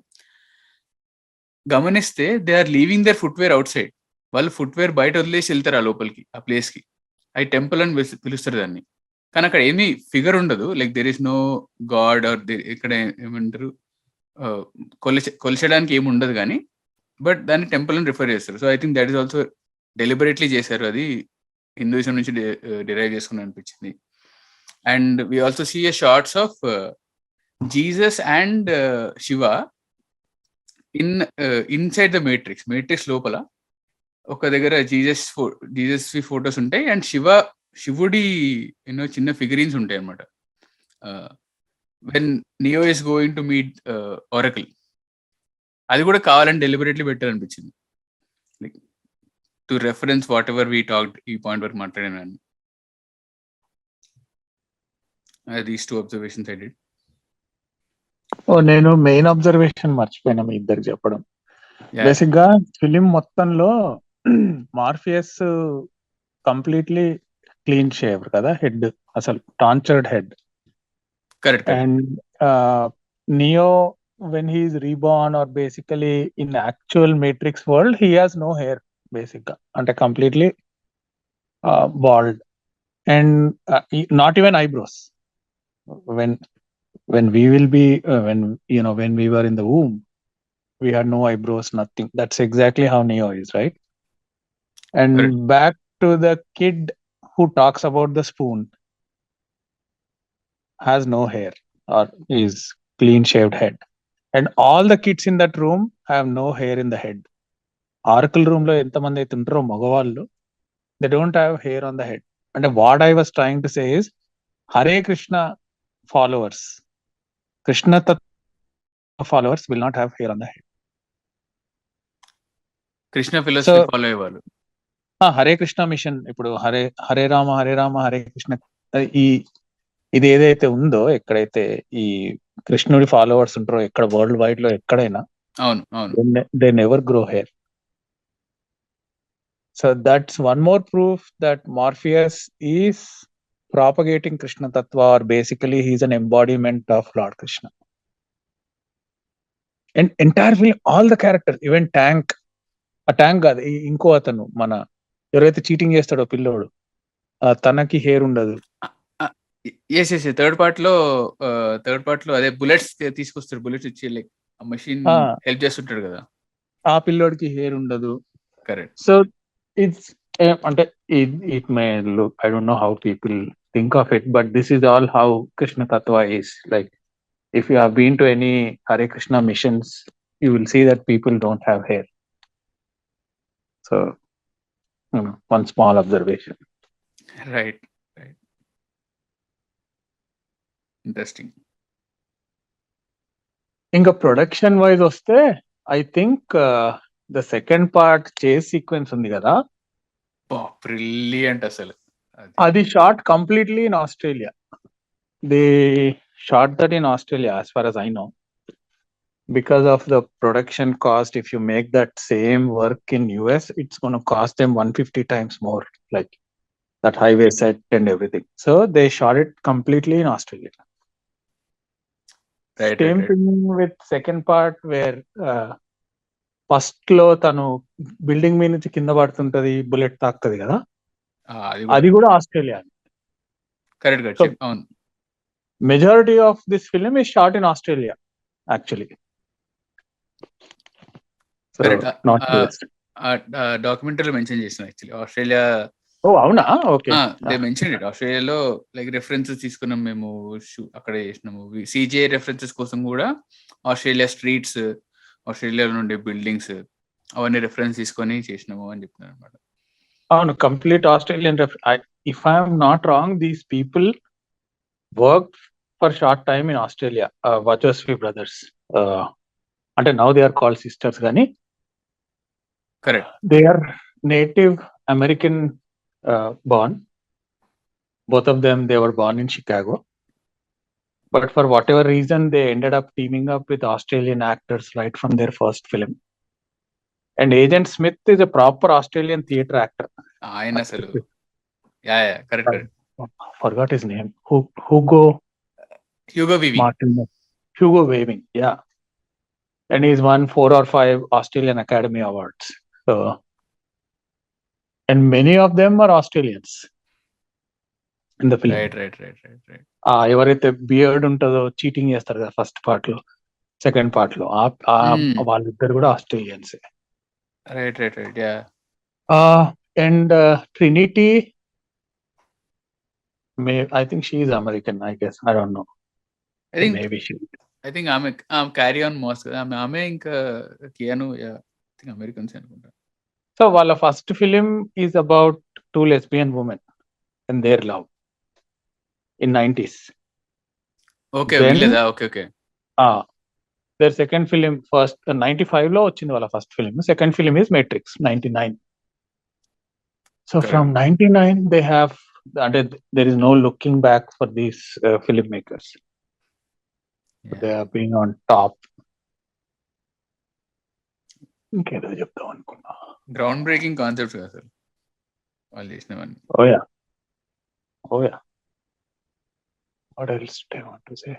గమనిస్తే they are leaving their footwear outside. వాళ్ళు ఫుట్వేర్ బయట వదిలేసి వెళ్తారు ఆ లోపలికి, ఆ ప్లేస్ కి. అది టెంపుల్ అని పిలుస్తారు దాన్ని. కానీ అక్కడ ఏమీ ఫిగర్ ఉండదు, like there is no god or ఇక్కడ ఏమంటారు కొలిచడానికి ఏమి ఉండదు కానీ, బట్ దాన్ని టెంపుల్ అని రిఫర్ చేస్తారు. So I think that is also deliberately చేశారు, అది హిందూయిజం నుంచి డిరైవ్ చేసుకుని అనిపించింది. And we also see a shots of Jesus and Shiva inside the Matrix లోపల ఒక దగ్గర జీసస్ ఫోటోస్ ఉంటాయి అండ్ శివుడి ఎన్నో చిన్న ఫిగరీన్స్ ఉంటాయి అనమాట. When neo is going to meet oracle, అది కూడా కావాలని డెలిబరేట్లీ పెట్టారు అనిపించింది, like to reference what ever we talked ఈ పాయింట్ వరకు మాట్లాడాను. These two observations I did. నేను మెయిన్ అబ్జర్వేషన్ మర్చిపోయినా మీ ఇద్దరికి చెప్పడం. బేసిక్ గా ఫిలిం మొత్తంలో మార్ఫియస్ కంప్లీట్లీ క్లీన్ షేవ్ కదా హెడ్, అసలు tortured head. Correct. And neo when he is reborn or basically in actual matrix world he has no hair basically, ante completely bald and not even eyebrows. When we will be when we were in the womb we had no eyebrows, nothing. That's exactly how Neo is, right? And Correct. back to the kid who talks about the spoon, has no hair or is clean shaved head. And all the kids in that room have no hair in the head. Oracle room lo enta mandi aithe untaro magavallu, they don't have hair on the head. And what I was trying to say is Hare Krishna followers, Krishna Tattva followers will not have hair on the head. Krishna philosophy follow అయ్యేవాళ్ళు. Hare Krishna machine ఇప్పుడు హరే రామ హరే కృష్ణ, ఇది ఏదైతే ఉందో ఎక్కడైతే ఈ కృష్ణుడి followers ఉంటారో ఎక్కడ వరల్డ్ వైడ్ లో ఎక్కడైనా అవును అవును they never grow hair. So that's one more proof that Morpheus is propagating Krishna Tattva, or basically he's an embodiment of Lord Krishna. And entire film, all the characters, even Tank, ఆ tank కాదు ఇంకో అతను మన ఎవరైతే cheating చేస్తాడో పిల్లోడు, తనకి hair ఉండదు. ఎస్ ఎస్ థర్డ్ పార్ట్ లో అదే బుల్లెట్స్ తీసుకొస్తాడు, బుల్లెట్స్ ఇచ్చి లైక్ మషిన్ హెల్ప్ చేస్తుంటాడు కదా, ఆ పిల్లోడికి హెయిర్ ఉండదు. కరెక్ట్. సో ఇట్స్ అంటే it may look, I don't know how people think of it, but this is all how Krishna tattva is. Like if you have been to any Hare Krishna missions, you will see that people don't have hair. So one small observation. Right. Interesting. ఇంకా production wise వస్తే I think the second part chase sequence ఉంది కదా, brilliant అసలు. అది shot completely in Australia. They shot that in Australia as far as I know, because of the production cost. If you make that same work in US, it's going to cost them 150 times more, like that highway set and everything. So they shot it completely in Australia. Same thing with second part, where first లో తను building మీద నుంచి కింద పడుతుంటది, bullet తాకుతుంది కదా, అది కూడా Australia. Correct. అవును, majority of this film is shot in Australia actually. డాక్యుమెంటరీలో మెన్షన్ చేసిన యాక్చువల్లీ ఆస్ట్రేలియా. ఓ అవునా, ఓకే. They mention it. ఆస్ట్రేలియాలో లైక్ రెఫరెన్సెస్ తీసుకున్నాం మేము, అక్కడ చేసినాము. సిజిఐ రెఫరెన్సెస్ కోసం కూడా ఆస్ట్రేలియా స్ట్రీట్స్, ఆస్ట్రేలియాలో ఉండే బిల్డింగ్స్ అవన్నీ రెఫరెన్స్ తీసుకొని చేసినాము అని చెప్తున్నారు అనమాట. అవును, complete Australian. If I'm not wrong, these people work for short time in Australia, Wachowski brothers. అంటే now they are called sisters, కానీ correct, they are native American born. Both of them, they were born in Chicago, but for whatever reason they ended up teaming up with Australian actors right from their first film. And Agent Smith is a proper Australian theatre actor. ఆయన అసలు correct. Forgot his name. Hugo Weaving. Yeah, and he's won 4 or 5 Australian Academy Awards. So, and many of them are Australians in the film. Right. ఎవరైతే beard ఉంటుందో cheating చేస్తారు కదా first part లో, second part లో, వాళ్ళిద్దరు కూడా Australians. Right. And Trinity, I think she is American, I guess. I don't know. Maybe she. I think ఆమె carry on most కదా, ఆమె ఇంకా కియాను అమెరికన్స్ అనుకుంటా. సో వాళ్ళ first film is about 2 lesbian women and their love in 90s. Okay. Their second film, first 95 లో వచ్చింది వాళ్ళ first film. Second film is Matrix 99. So from 99 they have, there is no looking back for these filmmakers. They are being on top. ఇంకేదో చెప్తాం అనుకున్నా. Ground breaking concepts కదా sir వాళ్ళు చేసినవన్నీ. Oh yeah. What else do I want to say?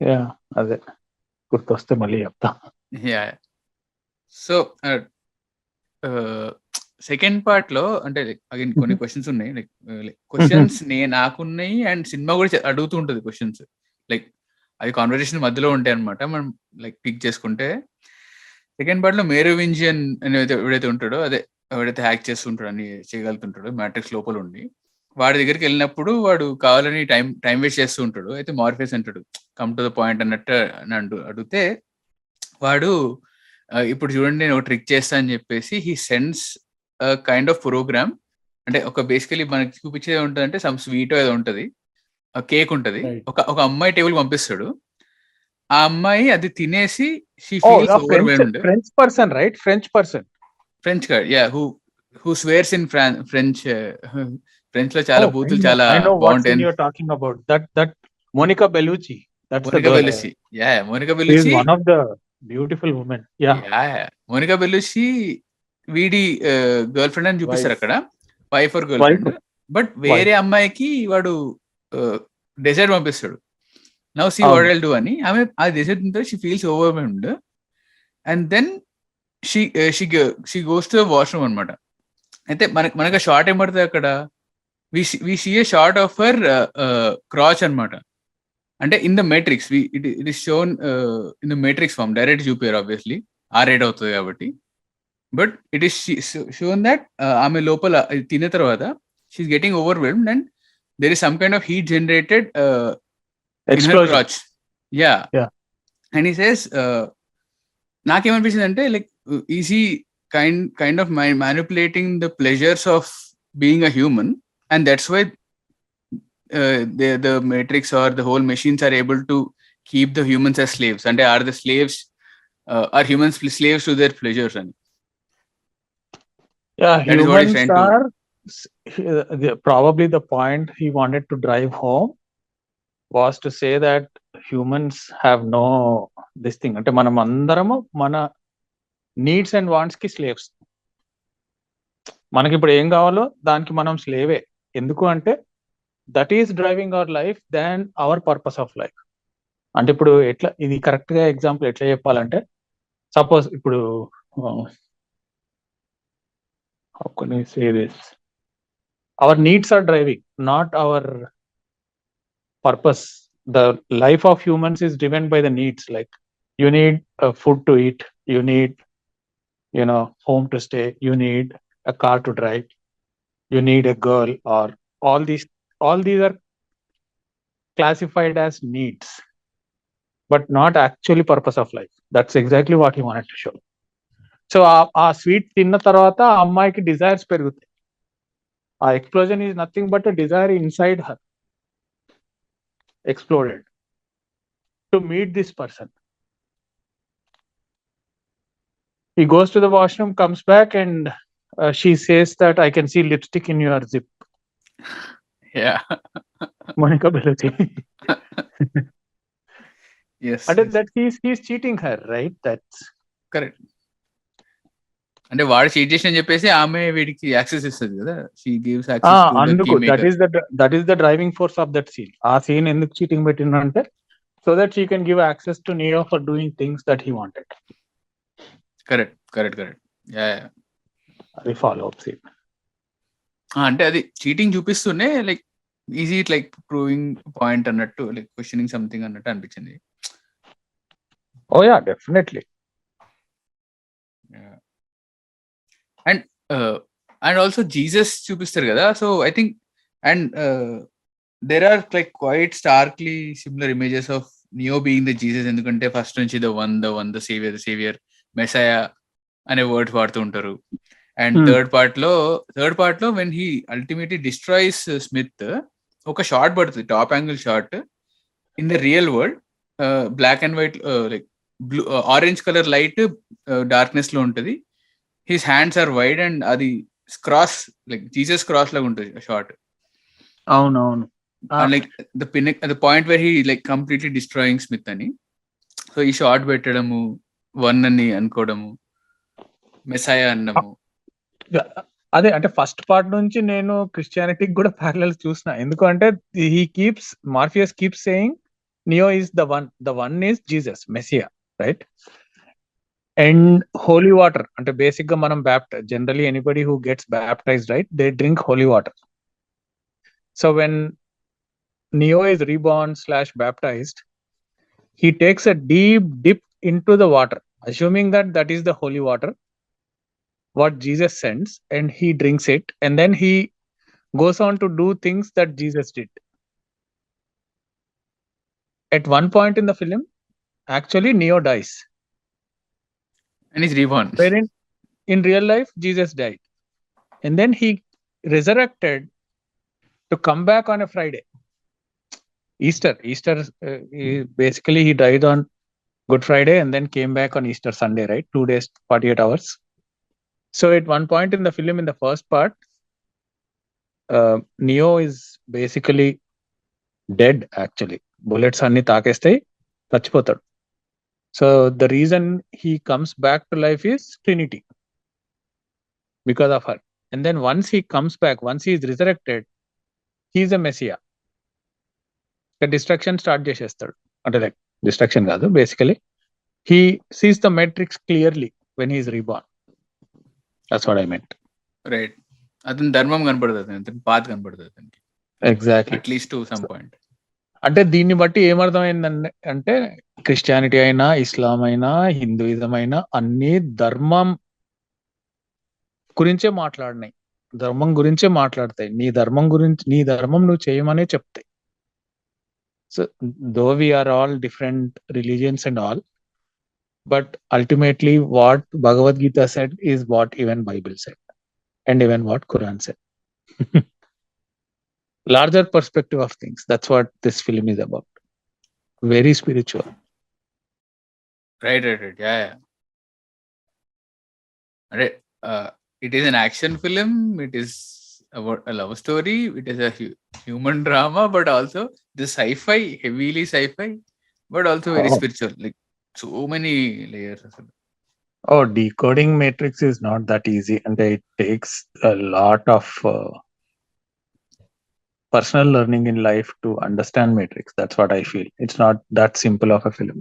Yeah, అదే గుర్తొస్తే మళ్ళీ చెప్తా. సో సెకండ్ పార్ట్ లో అంటే అగైన్ కొన్ని క్వశ్చన్స్ ఉన్నాయి, లైక్ క్వశ్చన్స్ నాకున్నాయి అండ్ సినిమా కూడా అడుగుతూ ఉంటుంది క్వశ్చన్స్, లైక్ అది కాన్వర్సేషన్ మధ్యలో ఉంటాయి అనమాట. మనం లైక్ పిక్ చేసుకుంటే సెకండ్ పార్ట్ లో మేరోవింజియన్ అనేది ఎవడైతే ఉంటాడో, అదే ఎవడైతే హ్యాక్ చేస్తుంటాడో, అన్ని చేయగలుగుతుంటాడో మ్యాట్రిక్స్ లోపల ఉండి, వాడి దగ్గరికి వెళ్ళినప్పుడు వాడు కావాలని టైం వేస్ట్ చేస్తూ ఉంటాడు. అయితే మార్ఫియస్ అంటాడు కమ్ టు ద పాయింట్ అన్నట్టు అడిగితే వాడు ఇప్పుడు చూడండి నేను ఒక ట్రిక్ చేస్తా అని చెప్పేసి he sends kind of program. అంటే ఒక బేసికలీ మనకి చూపించేది ఉంటుంది, అంటే సమ్ స్వీట్ ఏదో ఉంటుంది, కేక్ ఉంటుంది, ఒక అమ్మాయి టేబుల్ పంపిస్తాడు. ఆ అమ్మాయి అది తినేసి she feels overwhelmed. French God, yeah, who స్వేర్స్ in French French లో చాలా బూతులు చాలా I know what scene బాగుంటాయి. you're talking about. That Monica Bellucci. That's the Monica girl. Bellucci, Monica She is Bellucci, one of the beautiful women. Yeah. Monica Bellucci వీడి girlfriend అని చూపిస్తారు Wife. అక్కడ, wife or girlfriend. But వేరే అమ్మాయికి వాడు dessert పంపిస్తాడు. Now see what I'll do అని. ఆమె ఆ డెజర్ట్ ఉంటే she feels overwhelmed and then she goes to washroom అనమాట. అయితే మనకు షార్ట్ ఏం పడుతుంది అక్కడ, we see a shot of her crotch అనమాట. అంటే in the Matrix it is shown in the Matrix form, direct చూపారు ఆబ్వియస్లీ, R8 అవుతుంది కాబట్టి. But it is shown that ఆమె లోపల తిన్న తర్వాత she's getting overwhelmed and there is some kind of heat generated in her crotch. And he says, నాకేమనిపించింది అంటే like easy kind of manipulating the pleasures of being a human, and that's why the matrix or the whole machines are able to keep the humans as slaves. And are the slaves are humans slaves to their pleasures? And that humans are probably the point he wanted to drive home was to say that humans have no this thing. Ante manam andaramu mana needs and wants కి slaves. మనకి ఇప్పుడు ఏం కావాలో దానికి మనం స్లేవే. ఎందుకు అంటే that is driving our life than our purpose of life. అంటే ఇప్పుడు ఎట్లా, ఇది కరెక్ట్ గా ఎగ్జాంపుల్ ఎట్లా చెప్పాలంటే, సపోజ్ ఇప్పుడు our needs are driving, not our purpose. The life of humans is driven by the needs. Like you need food to eat, you need home to stay, you need a car to drive, you need a girl, or all these are classified as needs but not actually purpose of life. That's exactly what he wanted to show. So ఆ sweet తిన్న తర్వాత ఆ అమ్మాయికి desires పెరుగుతాయి. ఆ explosion is nothing but a desire inside her exploded to meet this person. He goes to the washroom, comes back, and she says that I can see lipstick in your zip. Monica Bellucci. yes, that he's cheating her, right? That's correct. అంటే వాడు cheat చేసి అని చెప్పేసి ఆమె వీడికి access ఇస్తుంది కదా, she gives access to the key maker. that is the driving force of that scene. ఆ scene ఎందుకు cheating పెట్టిందంటే so that she can give access to Neo for doing things that he wanted. Correct. అది follow up scene. అంటే అది cheating చూపిస్తూనే like easy like proving point అన్నట్టు, like questioning something అన్నట్టు అనిపించింది. Oh yeah, definitely. And also Jesus చూపిస్తారు కదా, so I think and there are like quite starkly similar images of Neo being the Jesus. ఎందుకంటే first నుంచి the one the saviour messiah అనే words వాడుతూ ఉంటారు. And third part లో when he ultimately destroys Smith, ఒక short పడుతుంది, top angle shot in the real world, black and white, like blue orange colour light darkness లో ఉంటుంది. His hands are wide and అది cross, like Jesus cross లాగా ఉంటుంది shot. అవునవును. Like the point where he like completely destroying Smith అని. So ఈ shot పెట్టడము, one అని అనుకోవడము, మెసాయా అన్నము. అదే అంటే ఫస్ట్ పార్ట్ నుంచి నేను క్రిస్టియానిటీకి కూడా ప్యారలల్స్ చూసిన. ఎందుకంటే Morpheus keeps saying neo is the one is Jesus Messiah, right? And Holi water అంటే బేసిక్ గా మనం generally anybody who gets baptised, right, they drink Holi water. So when neo is reborn / baptized, he takes a deep dip into the water, assuming that is the holy water what Jesus sends, and he drinks it, and then he goes on to do things that Jesus did. At one point in the film, actually Neo dies and he's reborn. Wherein in real life Jesus died, and then he resurrected to come back on a Friday, Easter. Basically he died on Good Friday and then came back on Easter Sunday, right? 2 days, 48 hours. So at one point in the film, in the first part, Neo is basically dead actually. Bullets అన్ని తాకేస్తాయి, చచ్చిపోతాడు. So the reason he comes back to life is Trinity because of her. And then once he comes back, once he is resurrected, he's a messiah. Destruction start చేసేస్తాడు. అంటే like destruction కాదు, basically he sees the Matrix clearly when he's reborn. That's what I meant. Right. అతని ధర్మం కనపడుతుంది, అతని path కనపడుతుంది అతనికి, exactly. At least to some point. అంటే దీన్ని బట్టి ఏమర్థమైందంటే, అంటే క్రిస్టియానిటీ అయినా, ఇస్లాం అయినా, హిందూయిజం అయినా అన్ని ధర్మం గురించే మాట్లాడినాయి, ధర్మం గురించే మాట్లాడతాయి. నీ ధర్మం గురించి, నీ ధర్మం నువ్వు చేయమనే చెప్తాయి. So though we are all different religions and all, but ultimately what Bhagavad Gita said is what even Bible said and even what Quran said. Larger perspective of things. That's what this film is about. Very spiritual. Right. Yeah. It is an action film. It is about a love story. It is a human drama, but also the sci-fi, heavily sci-fi, but also very spiritual. Like so many layers. Oh, decoding Matrix is not that easy, and it takes a lot of personal learning in life to understand Matrix. That's what I feel. It's not that simple of a film.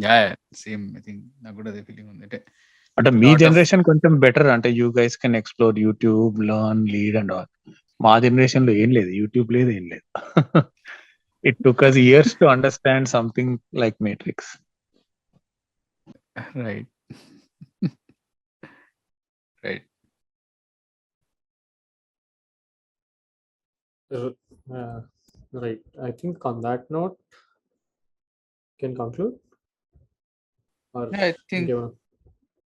Yeah, same. I think నాకు కూడా అదే feeling ఉంది. అంటే మీ generation కొంచెం better, అంటే you guys can explore YouTube, learn, lead and all. మా generation లో ఏం లేదు, యూట్యూబ్ లేదు, ఏం లేదు. It took us years to understand something like Matrix. Right. Right. Right. I think on that note, can conclude? Or Yeah, I think ఇంకేమైనా?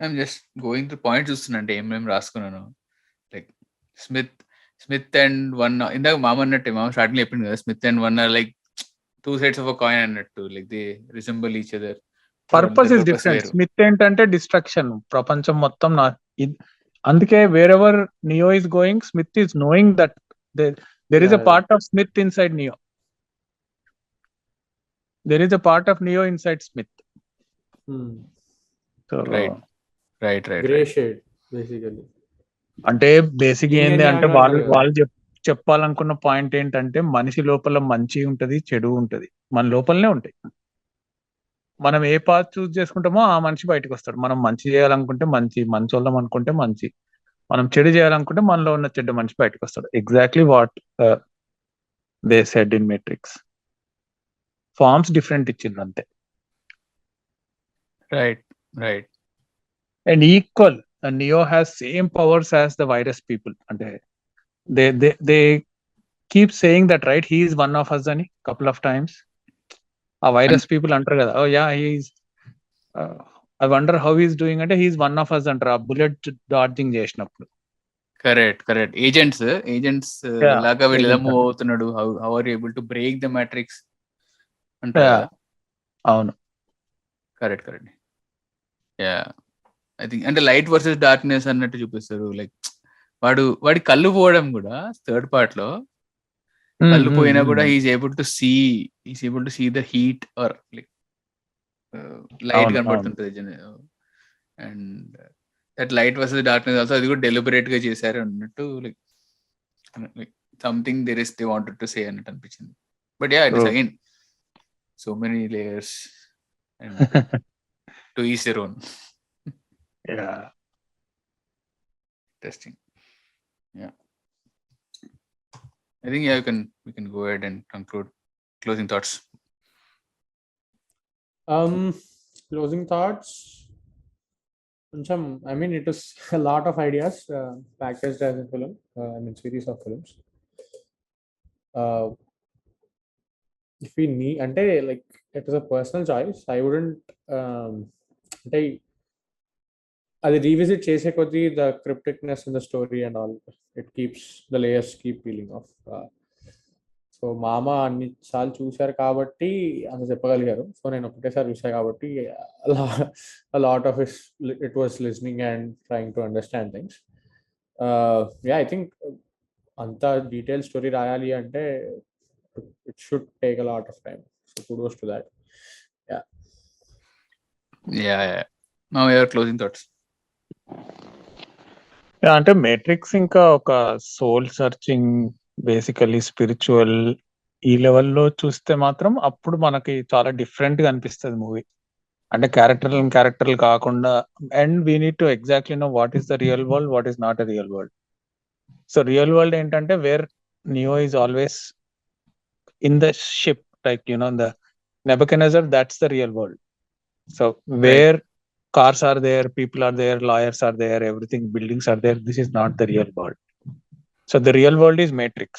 I'm just going through points చూస్తున్నాను, ఏమేమి రాసుకున్నాను. లైక్ స్మిత్ అండ్ వన్, ఇందాక మామ అన్నట్టు, మామ starting చెప్పింది కదా, Smith and one or like two sides of a coin అన్నట్టు. Like they resemble each other. Purpose is different. Smith ఏంటంటే డిస్ట్రక్షన్, ప్రపంచం మొత్తం అందుకే wherever Neo is going, Smith is knowing that there is a part of Smith inside Neo. There is a part of Neo inside Smith. So right. Gray shade basically. అంటే basic ఏంది అంటే వాళ్ళు చెప్పాలనుకున్న point ఏంటంటే మనిషి లోపల మంచి ఉంటది, చెడు ఉంటది, మన లోపలనే ఉంటాయి. మనం ఏ పాత్ చూస్ చేసుకుంటామో ఆ మనిషి బయటకు వస్తాడు. మనం మంచి చేయాలనుకుంటే మంచోళ్ళం అనుకుంటే మంచి, మనం చెడు చేయాలనుకుంటే మనలో ఉన్న చెడ్డ మనిషి బయటకు వస్తాడు. Exactly what they said in Matrix. Forms different ఇచ్చిండ్రు అంతే. Right. And equal, Neo has same powers as the virus people. అంటే they keep saying that, right, he is one of us అని కపుల్ ఆఫ్ టైమ్స్. ఆ virus people అంటారు కదా, oh yeah he's, I wonder how is doing అంటే he's one of us అంటారు ఆ bullet dodging చేసినప్పుడు. Correct. Agents లాగా వీళ్ళు ఎలా మూవ్ అవుతున్నాడు, how are able to break the Matrix అంటారు కదా. అవును, కరెక్ట్. యా, ఐ థింక్ అంటే లైట్ వర్సెస్ డార్క్నెస్ అన్నట్టు చూపిస్తారు. లైక్ వాడి కళ్ళు పోవడం కూడా థర్డ్ పార్ట్ లో, కళ్ళు పోయినా కూడా is able to see the heat or like light కనబడుతుంటది. And that light versus darkness also, అది కూడా డెలిబరేట్ గా చేశారు అన్నట్టు. Like something they wanted to say అన్నట్టు అనిపించింది. But yeah, it is again so many layers and to each their own. Interesting. Yeah. I think we can go ahead and conclude. Closing thoughts. Closing thoughts. I mean, it is a lot of ideas packaged as a film. Series of films. If we need, like, it is a personal choice. I wouldn't. అది revisit చేసే కొద్దీ the crypticness in the story and all, it keeps the layers keep peeling off. So మామ అన్నిసార్లు చూశారు కాబట్టి అంత చెప్పగలిగారు. So నేను ఒకటేసారి చూసాను కాబట్టి lot of it was listening and trying to understand things. Yeah I think అంత డీటెయిల్ స్టోరీ రాయాలి అంటే it should take a lot of time. So kudos to that. Yeah. Now your closing thoughts. అంటే Matrix ఇంకా ఒక soul searching, basically spiritual, ఈ లెవెల్లో చూస్తే మాత్రం అప్పుడు మనకి చాలా డిఫరెంట్ గా అనిపిస్తుంది మూవీ. అంటే క్యారెక్టర్లు కాకుండా, and we need to exactly know what is the real world, what is not a real world. So real world ఏంటంటే where Neo is always in the ship, like the Nebuchadnezzar, that's the real world. So where cars are there, people are there, lawyers are there, everything, buildings are there, this is not the real world. So the real world is matrix.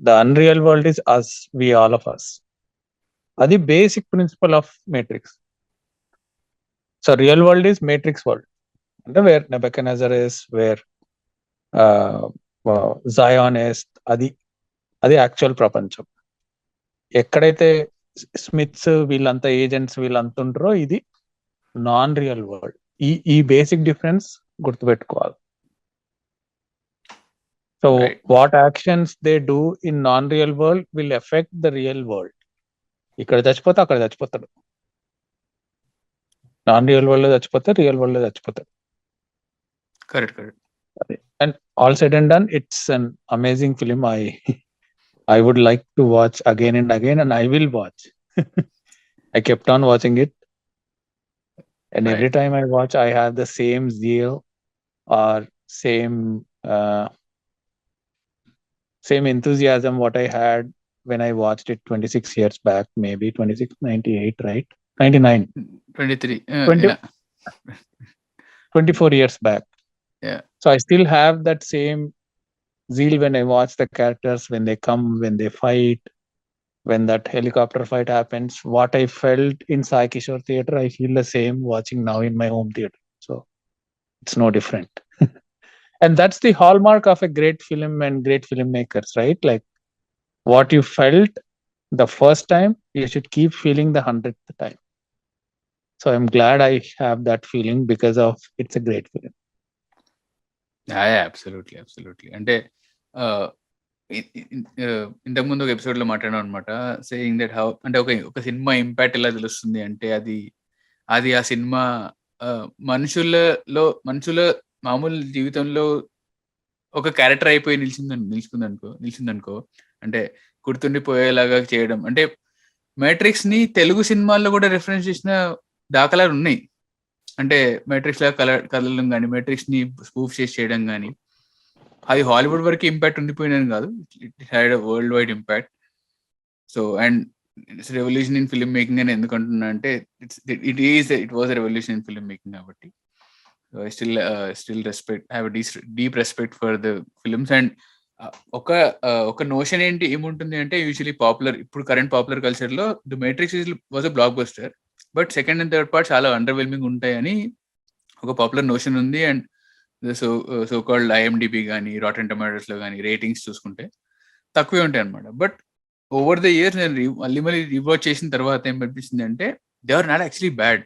The unreal world is us, we, all of us. Adi basic principle of matrix. So real world is matrix world, and where Nebuchadnezzar is, where Zion is, adi actual prapancham. ఎక్కడైతే smiths వీళ్ళంతా agents వీళ్ళంతా ఉంటారో ఇది non real world. ఈ basic difference గుర్తుపెట్టుకోవాలి. So what actions they do in non real world will effect the real world. ఇక్కడ చచ్చిపోతే అక్కడ చచ్చిపోతాడు, నాన్ రియల్ వరల్డ్ లో చచ్చిపోతే రియల్ వరల్డ్ లో చచ్చిపోతాడు. Correct. And all said and done, it's an amazing film. I would like to watch again and again, and I will watch. I kept on watching it, and every time I watch, I have the same zeal or same enthusiasm what I had when I watched it 26 years back, maybe 26, 98, right? 99. 23. 24 years back. Yeah. So I still have that same zeal when I watch the characters, when they come, when they fight, when that helicopter fight happens. What I felt in Sai Kishore theater, I feel the same watching now in my home theater. So it's no different. And that's the hallmark of a great film and great filmmakers, right? Like what you felt the first time, you should keep feeling the 100th time. So I'm glad I have that feeling because of it's a great film. Yeah, absolutely. అంటే ఇంతకుముందు ఒక episode లో మాట్లాడాం అనమాట, saying that how అంటే ఒక cinema impact ఎలా తెలుస్తుంది అంటే అది ఆ సినిమా మనుషుల మామూలు జీవితంలో ఒక క్యారెక్టర్ అయిపోయి నిలిచిందనుకో, అంటే గుర్తుండిపోయేలాగా చేయడం. అంటే మ్యాట్రిక్స్ ని తెలుగు సినిమాల్లో కూడా రిఫరెన్స్ చేసిన దాఖలాలు ఉన్నాయి. అంటే మ్యాట్రిక్స్ లాగా కదలడం కానీ, మ్యాట్రిక్స్ ని స్పూఫ్ చేసి చేయడం కానీ, అది హాలీవుడ్ వరకు ఇంపాక్ట్ ఉండిపోయినది కాదు, it had worldwide impact. So and it's revolution in filmmaking అని ఎందుకు అంటున్నా అంటే it was revolution in filmmaking కాబట్టి I still respect, have deep respect for the films. And ఒక నోషన్ ఏముంటుంది అంటే యూజువలీ ఇప్పుడు కరెంట్ పాపులర్ కల్చర్ లో the Matrix was a blockbuster, but second and third part చాలా underwhelming ఉంటాయని ఒక popular notion ఉంది. అండ్ సో కాల్డ్ IMDb కానీ, రాటన్ టొమాటోస్ లో కానీ రేటింగ్స్ చూసుకుంటే తక్కువే ఉంటాయి అనమాట. బట్ ఓవర్ ద ఇయర్స్ నేను మళ్ళీ రీవాచ్ చేసిన తర్వాత ఏం అనిపిస్తుంది అంటే they are not actually bad.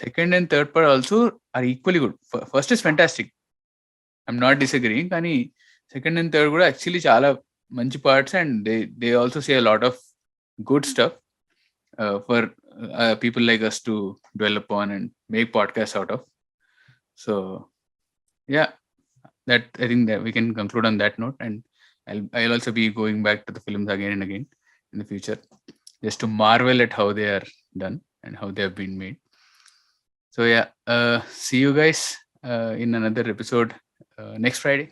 Second and third part also are equally good. First is fantastic, I'm not disagreeing, కానీ సెకండ్ అండ్ థర్డ్ కూడా యాక్చువల్లీ చాలా మంచి parts. And they also say a lot of good stuff for people like us to dwell upon and make podcasts out of. So yeah, that I think that we can conclude on that note, and I'll also be going back to the films again and again in the future just to marvel at how they are done and how they have been made. So yeah, see you guys in another episode next Friday.